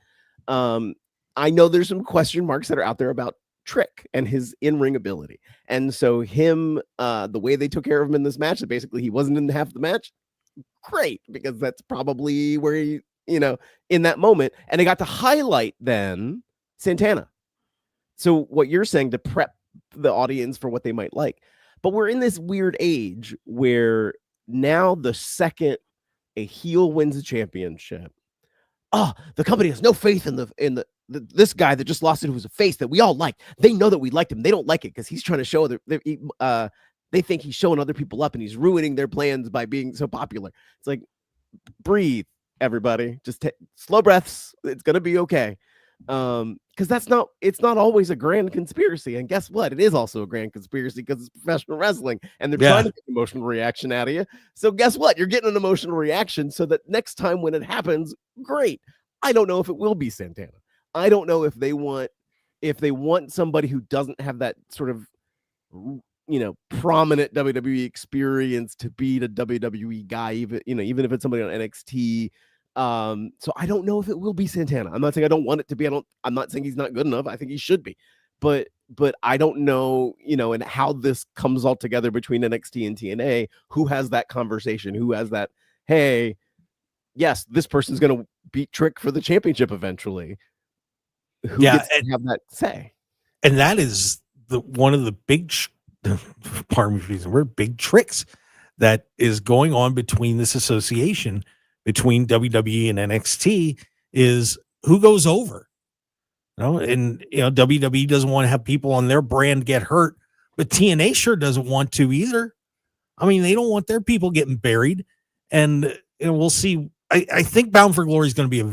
I know there's some question marks that are out there about Trick and his in-ring ability. And so the way they took care of him in this match, that basically he wasn't in half the match, great, because that's probably where he, in that moment, and they got to highlight then Santana. So what you're saying, to prep the audience for what they might like. But we're in this weird age where now the second a heel wins a championship, the company has no faith in this guy that just lost it, who was a face that we all liked. They know that we liked him. They don't like it because he's trying to show they think he's showing other people up and he's ruining their plans by being so popular. It's like, breathe, everybody. Just slow breaths. It's gonna be okay. Because it's not always a grand conspiracy. And guess what? It is also a grand conspiracy because it's professional wrestling and they're trying to get an emotional reaction out of you. So guess what? You're getting an emotional reaction so that next time when it happens, great. I don't know if it will be Santana. I don't know if they want somebody who doesn't have that sort of, prominent WWE experience to be the WWE guy, even if it's somebody on NXT. So I don't know if it will be Santana. I'm not saying I don't want it to be. I'm not saying he's not good enough. I think he should be, but I don't know, and how this comes all together between NXT and TNA. Who has that conversation? Who has that? Hey, yes, this person's going to beat Trick for the championship eventually. Who gets to have that say? And that is one of the big, big tricks that is going on between this association between WWE and NXT is who goes over. And WWE doesn't want to have people on their brand get hurt, but TNA sure doesn't want to either. I mean, they don't want their people getting buried. And we'll see. I think Bound for Glory is going to be a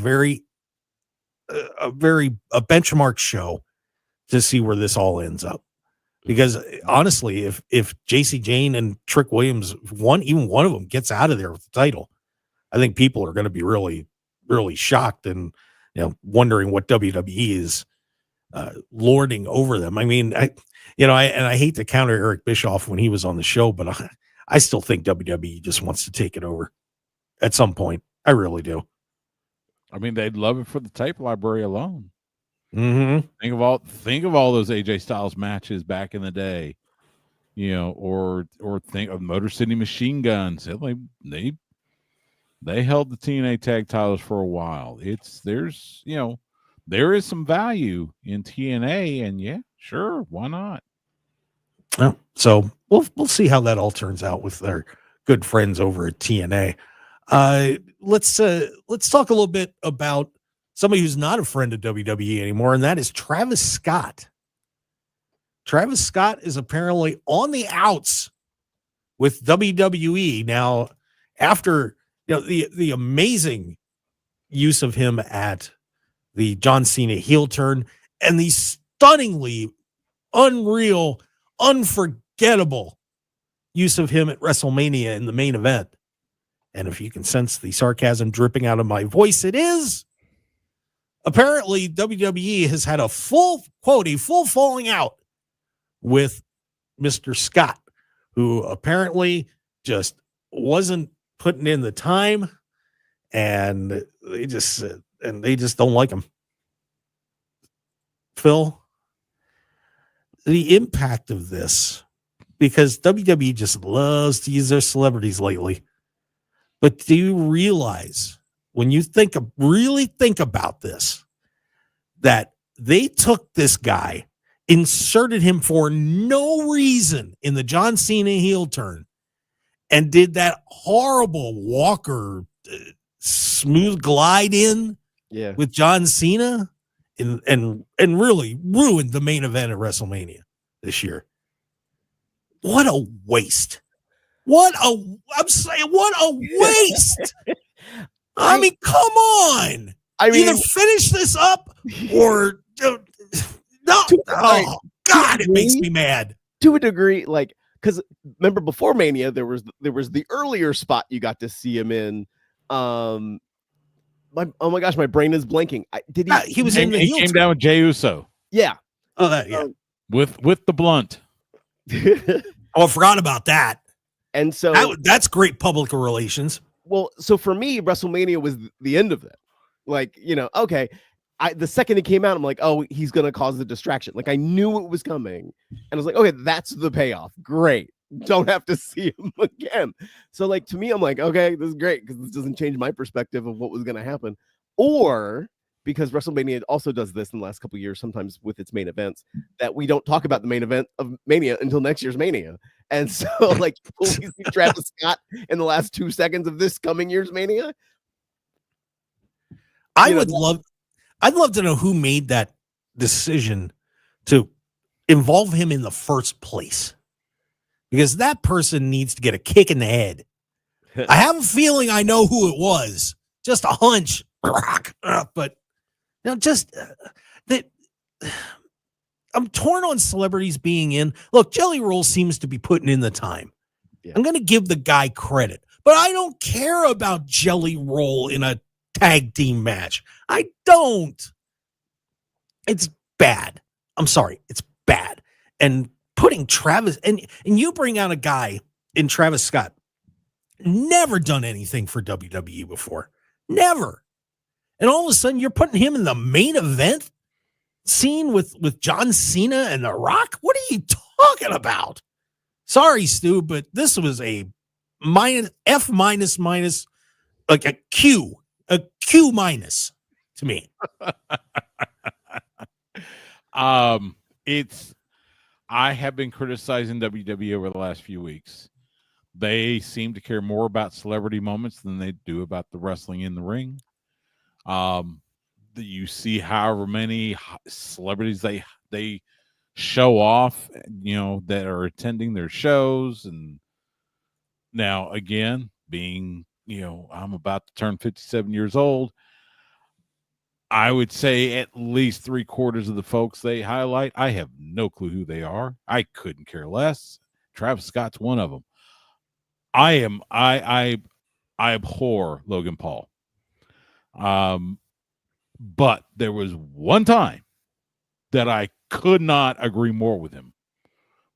benchmark show to see where this all ends up. Because honestly, if JC Jane and Trick Williams, even one of them gets out of there with the title, I think people are going to be really, really shocked and wondering what WWE is lording over them. I mean, I hate to counter Eric Bischoff when he was on the show, but I still think WWE just wants to take it over at some point. I really do. I mean, they'd love it for the tape library alone. Mm-hmm. Think of all those AJ Styles matches back in the day, or think of Motor City Machine Guns. They held the TNA tag titles for a while. There is some value in TNA, and sure, why not? So we'll see how that all turns out with our good friends over at TNA. Let's talk a little bit about somebody who's not a friend of WWE anymore, and that is Travis Scott. Travis Scott is apparently on the outs with WWE now after the amazing use of him at the John Cena heel turn and the stunningly unreal, unforgettable use of him at WrestleMania in the main event. And if you can sense the sarcasm dripping out of my voice, it is. Apparently, WWE has had a full falling out with Mr. Scott, who apparently just wasn't putting in the time, and they just don't like him. Phil, the impact of this, because WWE just loves to use their celebrities lately. But do you realize, when you really think about this, that they took this guy, inserted him for no reason in the John Cena heel turn, and did that horrible Walker smooth glide in with John Cena and really ruined the main event at WrestleMania this year? What a waste. What a waste. I mean, come on. Either finish this up or no. Oh, God, it makes me mad. To a degree, because remember before Mania, there was the earlier spot you got to see him in. Oh my gosh, my brain is blanking. He was in the heel turn. Came down with Jey Uso. Yeah. Oh, that yeah. With the blunt. I forgot about that. And so that's great public relations. Well, so for me, WrestleMania was the end of it. Okay. The second it came out, I'm like, oh, he's gonna cause the distraction. I knew it was coming, and I was like, okay, that's the payoff. Great. don't have to see him again. So like to me, I'm like, okay, this is great because this doesn't change my perspective of what was going to happen. Or because WrestleMania also does this in the last couple of years, sometimes with its main events, that we don't talk about the main event of Mania until next year's Mania. And so like will we see Travis Scott in the last 2 seconds of this coming year's Mania? I'd love to know who made that decision to involve him in the first place, because that person needs to get a kick in the head. I have a feeling I know who it was, just a hunch, but just that I'm torn on celebrities being in. Look, Jelly Roll seems to be putting in the time. I'm going to give the guy credit, but I don't care about Jelly Roll in a tag team match. I don't. It's bad. I'm sorry. It's bad. And putting Travis and you bring out a guy in Travis Scott, never done anything for WWE before. Never. And all of a sudden you're putting him in the main event scene with John Cena and The Rock. What are you talking about? Sorry, Stu, but this was a F minus, like a Q minus to me. I have been criticizing WWE over the last few weeks. They seem to care more about celebrity moments than they do about the wrestling in the ring. You see however many celebrities they show off, that are attending their shows. And now again, being, I'm about to turn 57 years old. I would say at least 3/4 of the folks they highlight, I have no clue who they are. I couldn't care less. Travis Scott's one of them. I abhor Logan Paul. But there was one time that I could not agree more with him.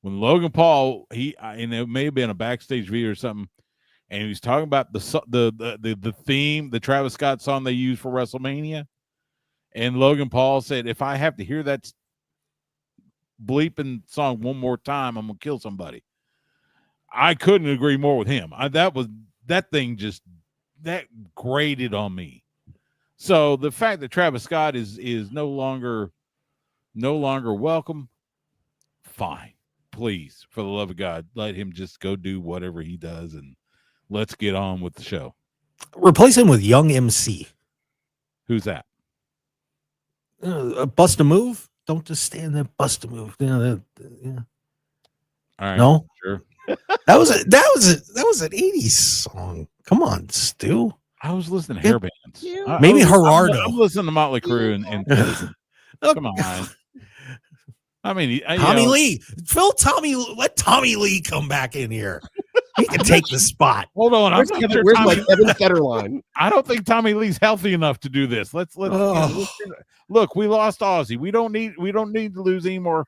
When Logan Paul, and it may have been a backstage video or something, and he was talking about the theme, the Travis Scott song they used for WrestleMania. And Logan Paul said, if I have to hear that bleeping song one more time, I'm going to kill somebody. I couldn't agree more with him. That thing just grated on me. So the fact that Travis Scott is no longer welcome, fine. Please, for the love of God, let him just go do whatever he does, and let's get on with the show. Replace him with Young MC. Who's that? Bust a move. Don't just stand there. Bust a move. Yeah. All right. No, sure. That was an 80s song. Come on, Stu. I was listening to hair bands. Maybe Gerardo. I'm listening to Motley Crue and come on. I mean, Tommy Lee. Let Tommy Lee come back in here. He can take the spot. Hold on. Where's my Kevin Federline? I don't think Tommy Lee's healthy enough to do this. Let's look. We lost Ozzy. We don't need to lose any more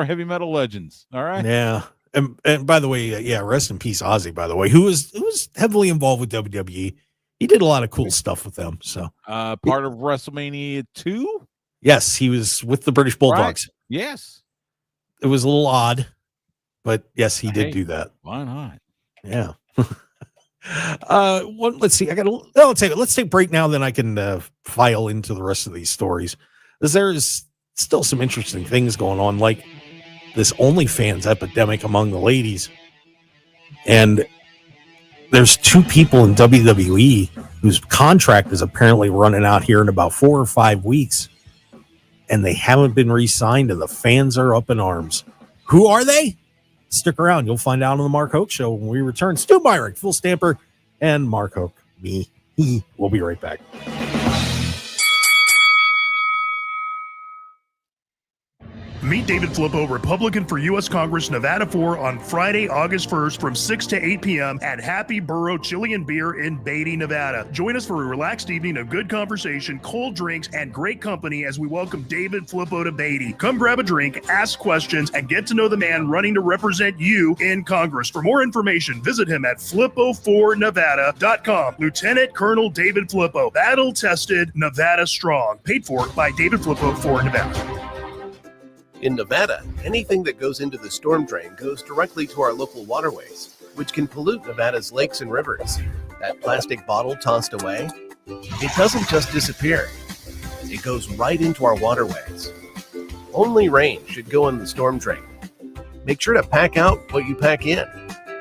heavy metal legends. All right. Yeah. And by the way, rest in peace, Ozzy. By the way, who was heavily involved with WWE. He did a lot of cool stuff with them. So part of WrestleMania 2. Yes, he was with the British Bulldogs. Right. Yes, it was a little odd, but yes, he did do that. Why not? Yeah. Let's see. Let's take a break now. Then I can file into the rest of these stories, because there is still some interesting things going on, like this OnlyFans epidemic among the ladies. And there's 2 people in WWE whose contract is apparently running out here in about 4 or 5 weeks, and they haven't been re-signed, and the fans are up in arms. Who are they? Stick around. You'll find out on the Mark Hoke Show when we return. Stu Myrick, Phil Stamper, and Mark Hoke. We'll be right back. Meet David Flippo, Republican for U.S. Congress, Nevada 4, on Friday, August 1st from 6 to 8 p.m. at Happy Burro Chili and Beer in Beatty, Nevada. Join us for a relaxed evening of good conversation, cold drinks, and great company as we welcome David Flippo to Beatty. Come grab a drink, ask questions, and get to know the man running to represent you in Congress. For more information, visit him at flippo4nevada.com. Lieutenant Colonel David Flippo, battle-tested, Nevada strong. Paid for by David Flippo for Nevada. In Nevada, anything that goes into the storm drain goes directly to our local waterways, which can pollute Nevada's lakes and rivers. That plastic bottle tossed away, it doesn't just disappear. It goes right into our waterways. Only rain should go in the storm drain. Make sure to pack out what you pack in.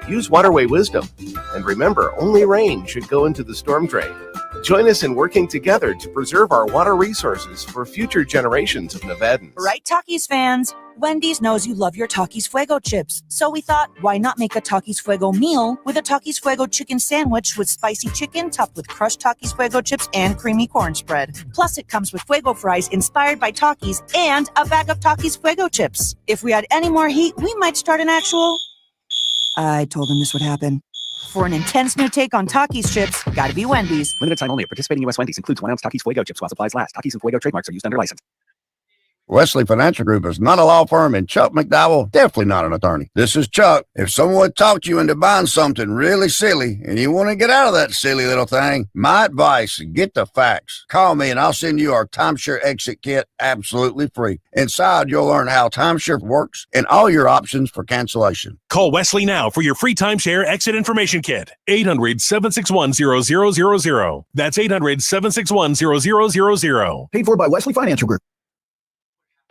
Use waterway wisdom. And remember, only rain should go into the storm drain. Join us in working together to preserve our water resources for future generations of Nevadans. Right, Takis fans? Wendy's knows you love your Takis Fuego chips. So we thought, why not make a Takis Fuego meal with a Takis Fuego chicken sandwich with spicy chicken topped with crushed Takis Fuego chips and creamy corn spread. Plus, it comes with Fuego fries inspired by Takis and a bag of Takis Fuego chips. If we had any more heat, we might start an actual... I told him this would happen. For an intense new take on Takis chips, gotta be Wendy's. Limited time only at participating U.S. Wendy's. Includes 1 ounce Takis Fuego chips while supplies last. Takis and Fuego trademarks are used under license. Wesley Financial Group is not a law firm, and Chuck McDowell, definitely not an attorney. This is Chuck. If someone talked you into buying something really silly and you want to get out of that silly little thing, my advice, get the facts. Call me and I'll send you our timeshare exit kit absolutely free. Inside, you'll learn how timeshare works and all your options for cancellation. Call Wesley now for your free timeshare exit information kit. 800-761-0000. That's 800-761-0000. Paid for by Wesley Financial Group.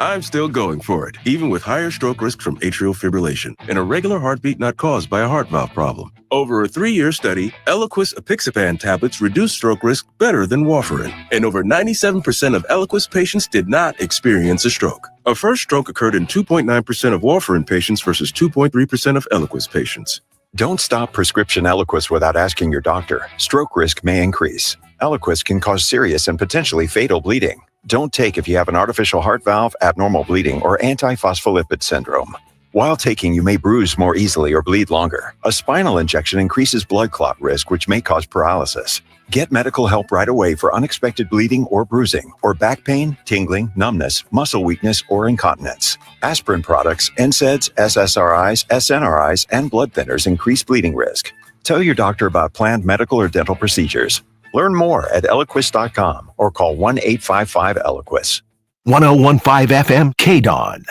I'm still going for it, even with higher stroke risk from atrial fibrillation and a regular heartbeat not caused by a heart valve problem. Over a 3-year study, Eliquis apixaban tablets reduced stroke risk better than warfarin, and over 97% of Eliquis patients did not experience a stroke. A first stroke occurred in 2.9% of warfarin patients versus 2.3% of Eliquis patients. Don't stop prescription Eliquis without asking your doctor. Stroke risk may increase. Eliquis can cause serious and potentially fatal bleeding. Don't take if you have an artificial heart valve, abnormal bleeding, or antiphospholipid syndrome. While taking, you may bruise more easily or bleed longer. A spinal injection increases blood clot risk, which may cause paralysis. Get medical help right away for unexpected bleeding or bruising, or back pain, tingling, numbness, muscle weakness, or incontinence. Aspirin products, NSAIDs, SSRIs, SNRIs, and blood thinners increase bleeding risk. Tell your doctor about planned medical or dental procedures. Learn more at Eliquis.com or call 1-855-ELIQUIS. 1015 FM KDAWN.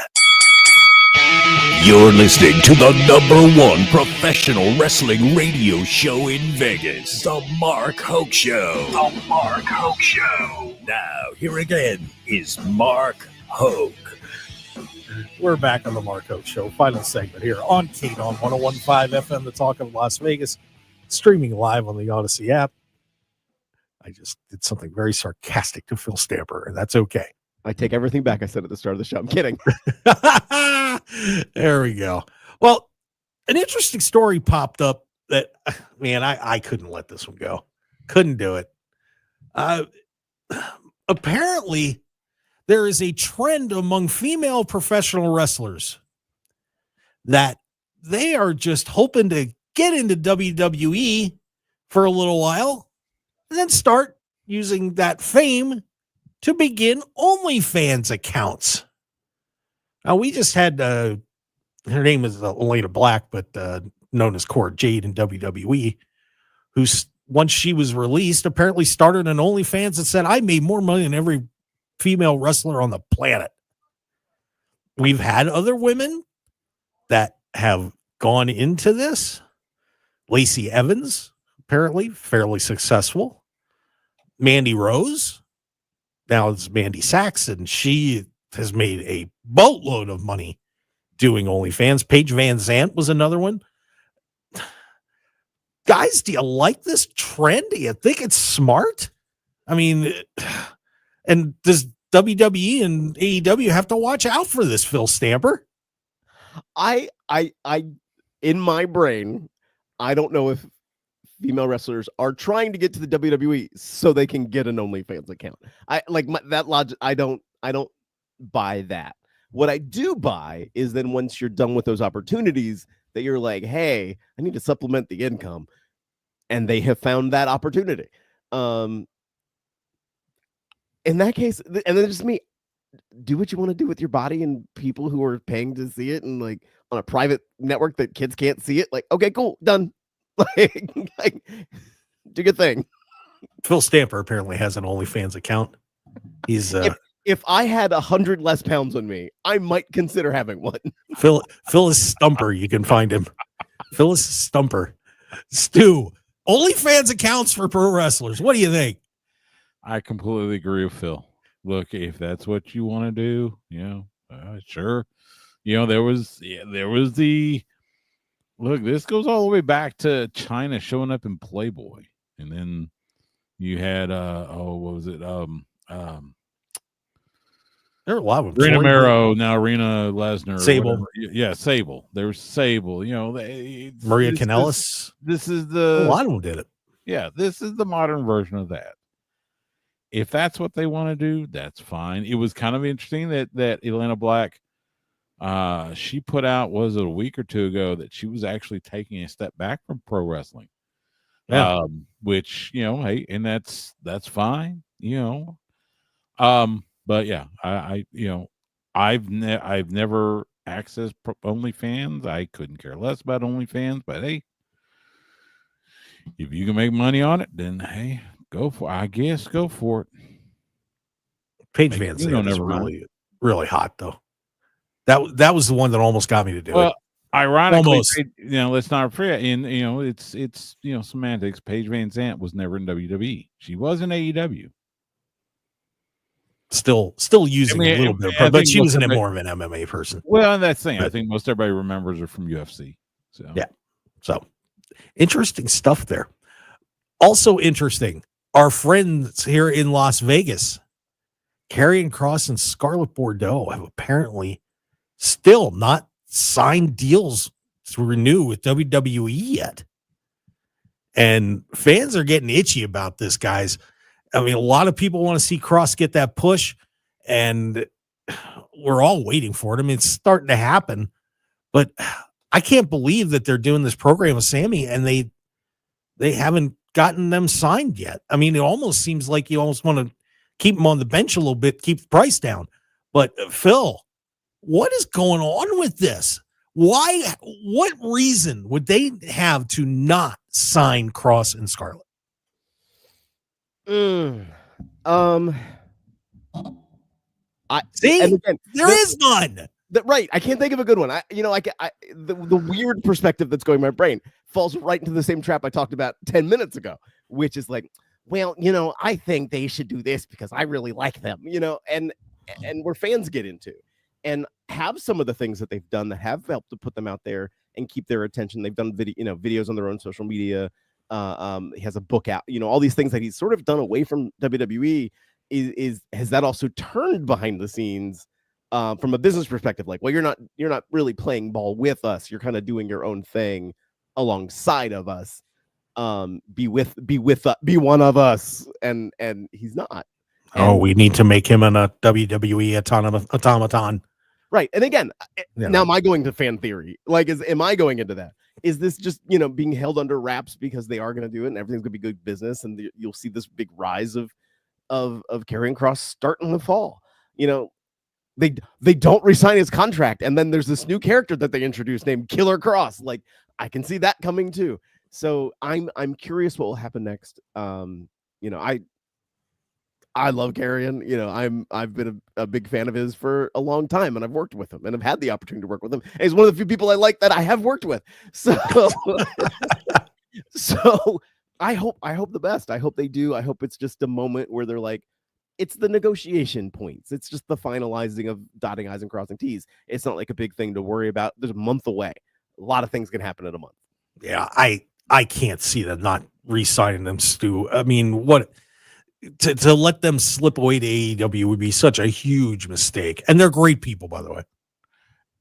You're listening to the #1 professional wrestling radio show in Vegas, The Mark Hoke Show. The Mark Hoke Show. Now, here again is Mark Hoke. We're back on the Mark Hoke Show. Final segment here on KDAWN 1015 FM, the talk of Las Vegas, streaming live on the Odyssey app. I just did something very sarcastic to Phil Stamper, and that's okay. I take everything back I said at the start of the show. I'm kidding. There we go. Well, an interesting story popped up that, man, I couldn't let this one go. Couldn't do it. Apparently, there is a trend among female professional wrestlers that they are just hoping to get into WWE for a little while and then start using that fame to begin OnlyFans accounts. Now, we just had, her name is Elena Black, but known as Cora Jade in WWE, who, once she was released, apparently started an OnlyFans and said, I made more money than every female wrestler on the planet. We've had other women that have gone into this. Lacey Evans, apparently fairly successful. Mandy Rose, now it's Mandy Saxon. She has made a boatload of money doing OnlyFans. Paige Van Zandt was another one. Guys, do you like this trend? Do you think it's smart? I mean, and does WWE and AEW have to watch out for this, Phil Stamper? I in my brain, I don't know if female wrestlers are trying to get to the WWE so they can get an OnlyFans account. I like that logic. I don't buy that. What I do buy is then once you're done with those opportunities, that you're like, hey, I need to supplement the income, and they have found that opportunity. In that case, and then just me, do what you want to do with your body, and people who are paying to see it, and like on a private network that kids can't see it. Like, okay, cool, done. Like, do your thing. Phil Stamper apparently has an OnlyFans account. He's If I had 100 less pounds on me, I might consider having one. Phyllis Stumper, you can find him. Phyllis Stumper. Stu, OnlyFans accounts for pro wrestlers. What do you think? I completely agree with Phil. Look, if that's what you want to do, sure. There was the look. This goes all the way back to China showing up in Playboy, and then you had what was it? There were a lot of them. Rena Mero, now Rena Lesnar, Sable. Yeah, Sable. There's Sable. Maria Kanellis. This is the a lot of them did it. Yeah, this is the modern version of that. If that's what they want to do, that's fine. It was kind of interesting that Elena Black, she put out, was it a week or two ago, that she was actually taking a step back from pro wrestling. Yeah. Which, hey, and that's fine, but yeah, I've never accessed OnlyFans. I couldn't care less about OnlyFans, but hey, if you can make money on it, then hey, go for it. Paige Van Zandt is really hot though. That was the one that almost got me to do it. Ironically, let's not forget, it's semantics. Paige Van Zandt was never in WWE. She was in AEW. Still using a little bit, but she was more of an MMA person. Well, and that's the thing. I think most everybody remembers her from UFC. So yeah, so interesting stuff there. Also interesting, our friends here in Las Vegas, Karrion Kross and Scarlett Bordeaux, have apparently still not signed deals to renew with WWE yet, and fans are getting itchy about this, guys. I mean, a lot of people want to see Kross get that push, and we're all waiting for it. I mean, it's starting to happen, but I can't believe that they're doing this program with Sammy and they haven't gotten them signed yet. I mean, it almost seems like you almost want to keep them on the bench a little bit, keep the price down. But Phil, what is going on with this? Why? What reason would they have to not sign Kross and Scarlett? I see. And again, there is none. Right. I can't think of a good one. The weird perspective that's going in my brain falls right into the same trap I talked about 10 minutes ago, which is like, well, I think they should do this because I really like them, and where fans get into and have some of the things that they've done that have helped to put them out there and keep their attention. They've done videos on their own social media. He has a book out, all these things that he's sort of done away from WWE. Has that also turned behind the scenes from a business perspective? Like, well, you're not really playing ball with us. You're kind of doing your own thing alongside of us. Be one of us, and he's not. We need to make him a WWE automaton. Right. And again, now am I going to fan theory? Like, am I going into that? Is this just, being held under wraps because they are going to do it and everything's going to be good business and you'll see this big rise of Karrion Kross starting in the fall? They don't resign his contract, and then there's this new character that they introduced named Killer Kross. Like, I can see that coming too. So I'm curious what will happen next. I love Karrion. I've been a big fan of his for a long time, and I've worked with him, and I've had the opportunity to work with him. And he's one of the few people I like that I have worked with. So, so I hope the best. I hope they do. I hope it's just a moment where they're like, it's the negotiation points. It's just the finalizing of dotting I's and crossing T's. It's not like a big thing to worry about. There's a month away. A lot of things can happen in a month. Yeah, I can't see them not re-signing them, Stu. I mean, what? To let them slip away to AEW would be such a huge mistake. And they're great people, by the way.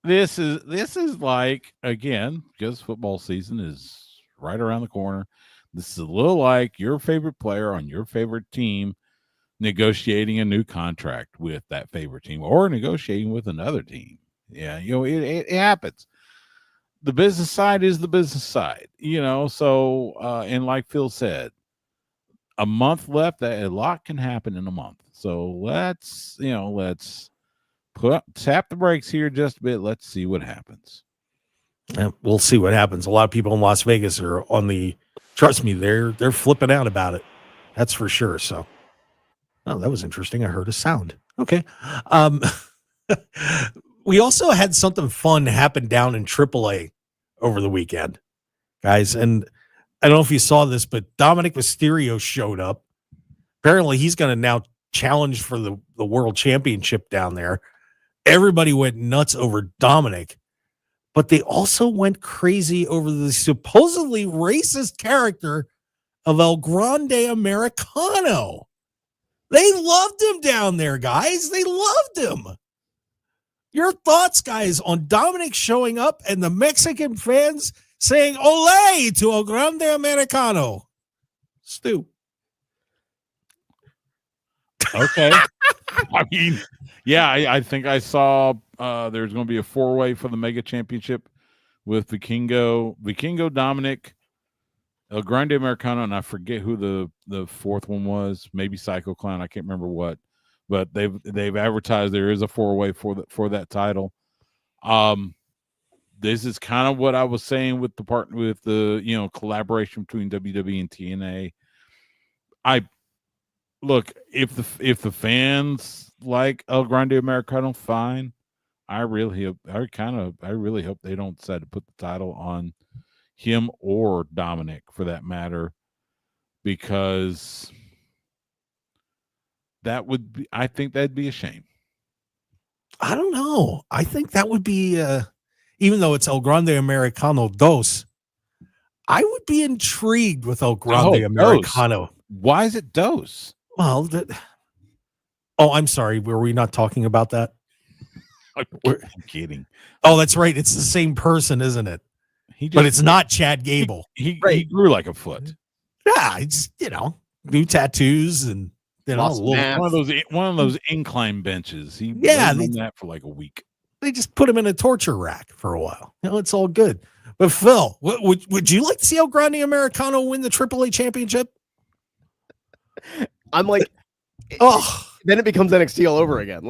This is like, again, because football season is right around the corner. This is a little like your favorite player on your favorite team negotiating a new contract with that favorite team or negotiating with another team. Yeah, it happens. The business side is the business side, so and like Phil said, a month left. A lot can happen in a month. So let's tap the brakes here just a bit. Let's see what happens. Yeah, we'll see what happens. A lot of people in Las Vegas are trust me, they're flipping out about it. That's for sure. So Oh, that was interesting. I heard a sound. Okay. We also had something fun happen down in AAA over the weekend, guys. And I don't know if you saw this, but Dominic Mysterio showed up. Apparently, he's going to now challenge for the world championship down there. Everybody went nuts over Dominic, but they also went crazy over the supposedly racist character of El Grande Americano. They loved him down there, guys. They loved him. Your thoughts, guys, on Dominic showing up and the Mexican fans saying "Ole" to El Grande Americano? Stu. Okay. I mean, yeah, I think I saw there's going to be a 4-way for the Mega Championship with Vikingo, Dominic, El Grande Americano, and I forget who the fourth one was. Maybe Psycho Clown. I can't remember what. But they've advertised there is a 4-way for that title. This is kind of what I was saying with the collaboration between WWE and TNA. Look, if the fans like El Grande Americano, fine. I really hope they don't decide to put the title on him or Dominic for that matter, because I think that'd be a shame. I don't know. I think that would be, even though it's El Grande Americano Dos, I would be intrigued with El Grande Americano. Dos. Why is it Dos? Well, I'm sorry. Were we not talking about that? I'm kidding. Oh, that's right. It's the same person, isn't it? But it's not Chad Gable. He grew like a foot. Yeah, it's new tattoos and one of those incline benches. He they did that for like a week. They just put him in a torture rack for a while. It's all good. But Phil, would you like to see El Grande Americano win the AAA championship? I'm like, then it becomes NXT all over again.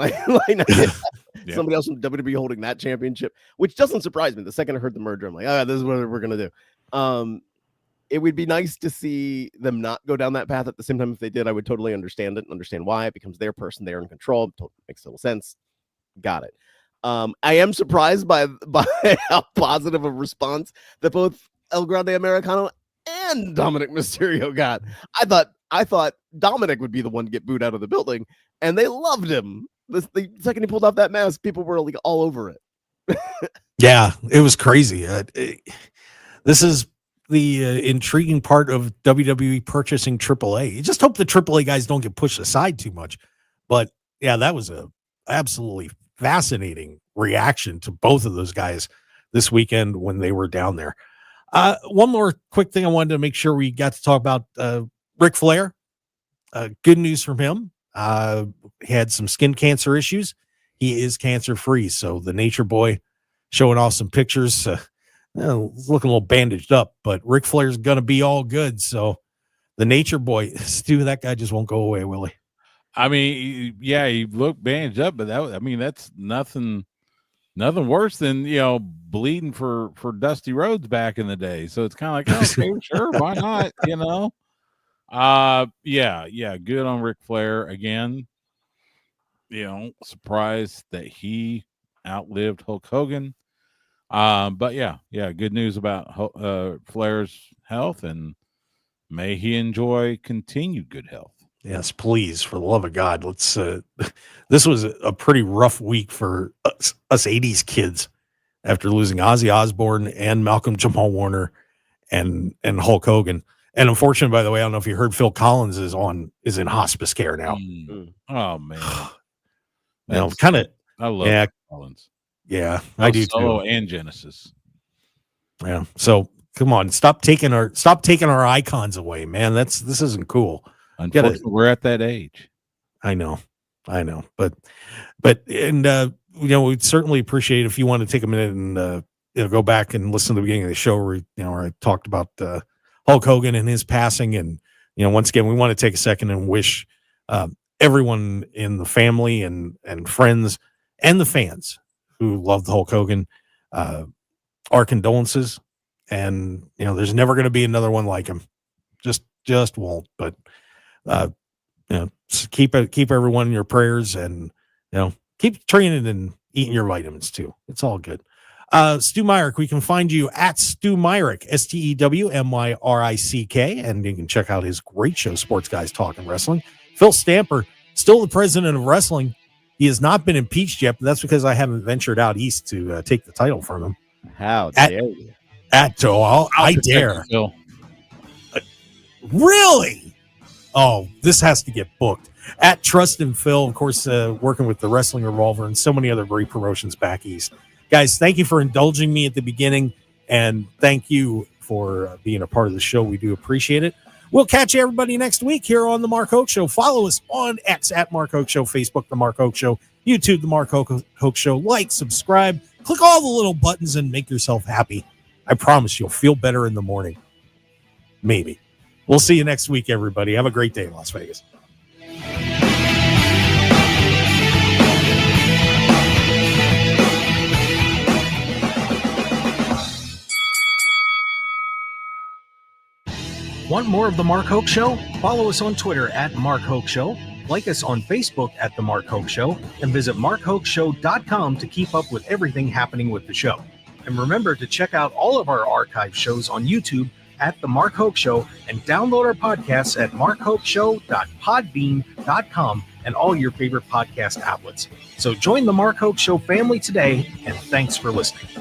Somebody else from WWE holding that championship, which doesn't surprise me. The second I heard the merger, I'm like, this is what we're gonna do. It would be nice to see them not go down that path. At the same time, if they did, I would totally understand it and understand why. It becomes their person, they're in control. Makes total sense. Got it. I am surprised by how positive a response that both El Grande Americano and Dominic Mysterio got. I thought Dominic would be the one to get booed out of the building, and they loved him. The second he pulled off that mask, people were like all over it. Yeah, it was crazy. This is the intriguing part of WWE purchasing AAA. You just hope the AAA guys don't get pushed aside too much. But yeah, that was a absolutely fascinating reaction to both of those guys this weekend when they were down there. One more quick thing I wanted to make sure we got to talk about. Ric Flair, good news from him. He had some skin cancer issues. He is cancer-free. So the Nature Boy showing off some pictures, looking a little bandaged up, but Ric Flair's going to be all good. So the Nature Boy, Stu, that guy just won't go away, will he? I mean, yeah, he looked bandaged up, but that's nothing worse than, bleeding for Dusty Rhodes back in the day. So it's kind of like, okay, sure, why not, Yeah, good on Ric Flair again. Surprised that he outlived Hulk Hogan. But yeah, good news about Flair's health, and may he enjoy continued good health. Yes, please, for the love of God. Let's this was a pretty rough week for us 80s kids after losing Ozzy Osbourne and Malcolm Jamal Warner and Hulk Hogan. And unfortunately, by the way, I don't know if you heard, Phil Collins is in hospice care now. Oh man. Kind of. I love Collins. Yeah, I do Solo too. And Genesis. Yeah. So come on, stop taking our icons away, man. This isn't cool. Unfortunately, we're at that age. I know. But we'd certainly appreciate if you want to take a minute and go back and listen to the beginning of the show where I talked about Hulk Hogan and his passing, and once again we want to take a second and wish everyone in the family and friends and the fans who love Hulk Hogan our condolences. And there's never going to be another one like him. Just won't. But keep everyone in your prayers, and keep training and eating your vitamins too. It's all good. Stu Myrick, we can find you at Stu Myrick, STEWMYRICK, and you can check out his great show, Sports Guys Talking Wrestling. Phil Stamper, still the president of wrestling. He has not been impeached yet, but that's because I haven't ventured out east to take the title from him. How dare you? I dare. Phil. Really? Oh, this has to get booked. At Trust and Phil, of course, working with the Wrestling Revolver and so many other great promotions back east. Guys, thank you for indulging me at the beginning, and thank you for being a part of the show. We do appreciate it. We'll catch everybody next week here on The Mark Hoke Show. Follow us on X at Mark Hoke Show, Facebook, The Mark Hoke Show, YouTube, The Mark Hoke Show. Like, subscribe, click all the little buttons, and make yourself happy. I promise you'll feel better in the morning. Maybe. We'll see you next week, everybody. Have a great day, Las Vegas. Want more of The Mark Hoke Show? Follow us on Twitter at Mark Hoke Show, like us on Facebook at The Mark Hoke Show, and visit markhokeshow.com to keep up with everything happening with the show. And remember to check out all of our archive shows on YouTube at The Mark Hoke Show, and download our podcasts at markhokeshow.podbean.com and all your favorite podcast outlets. So join The Mark Hoke Show family today, and thanks for listening.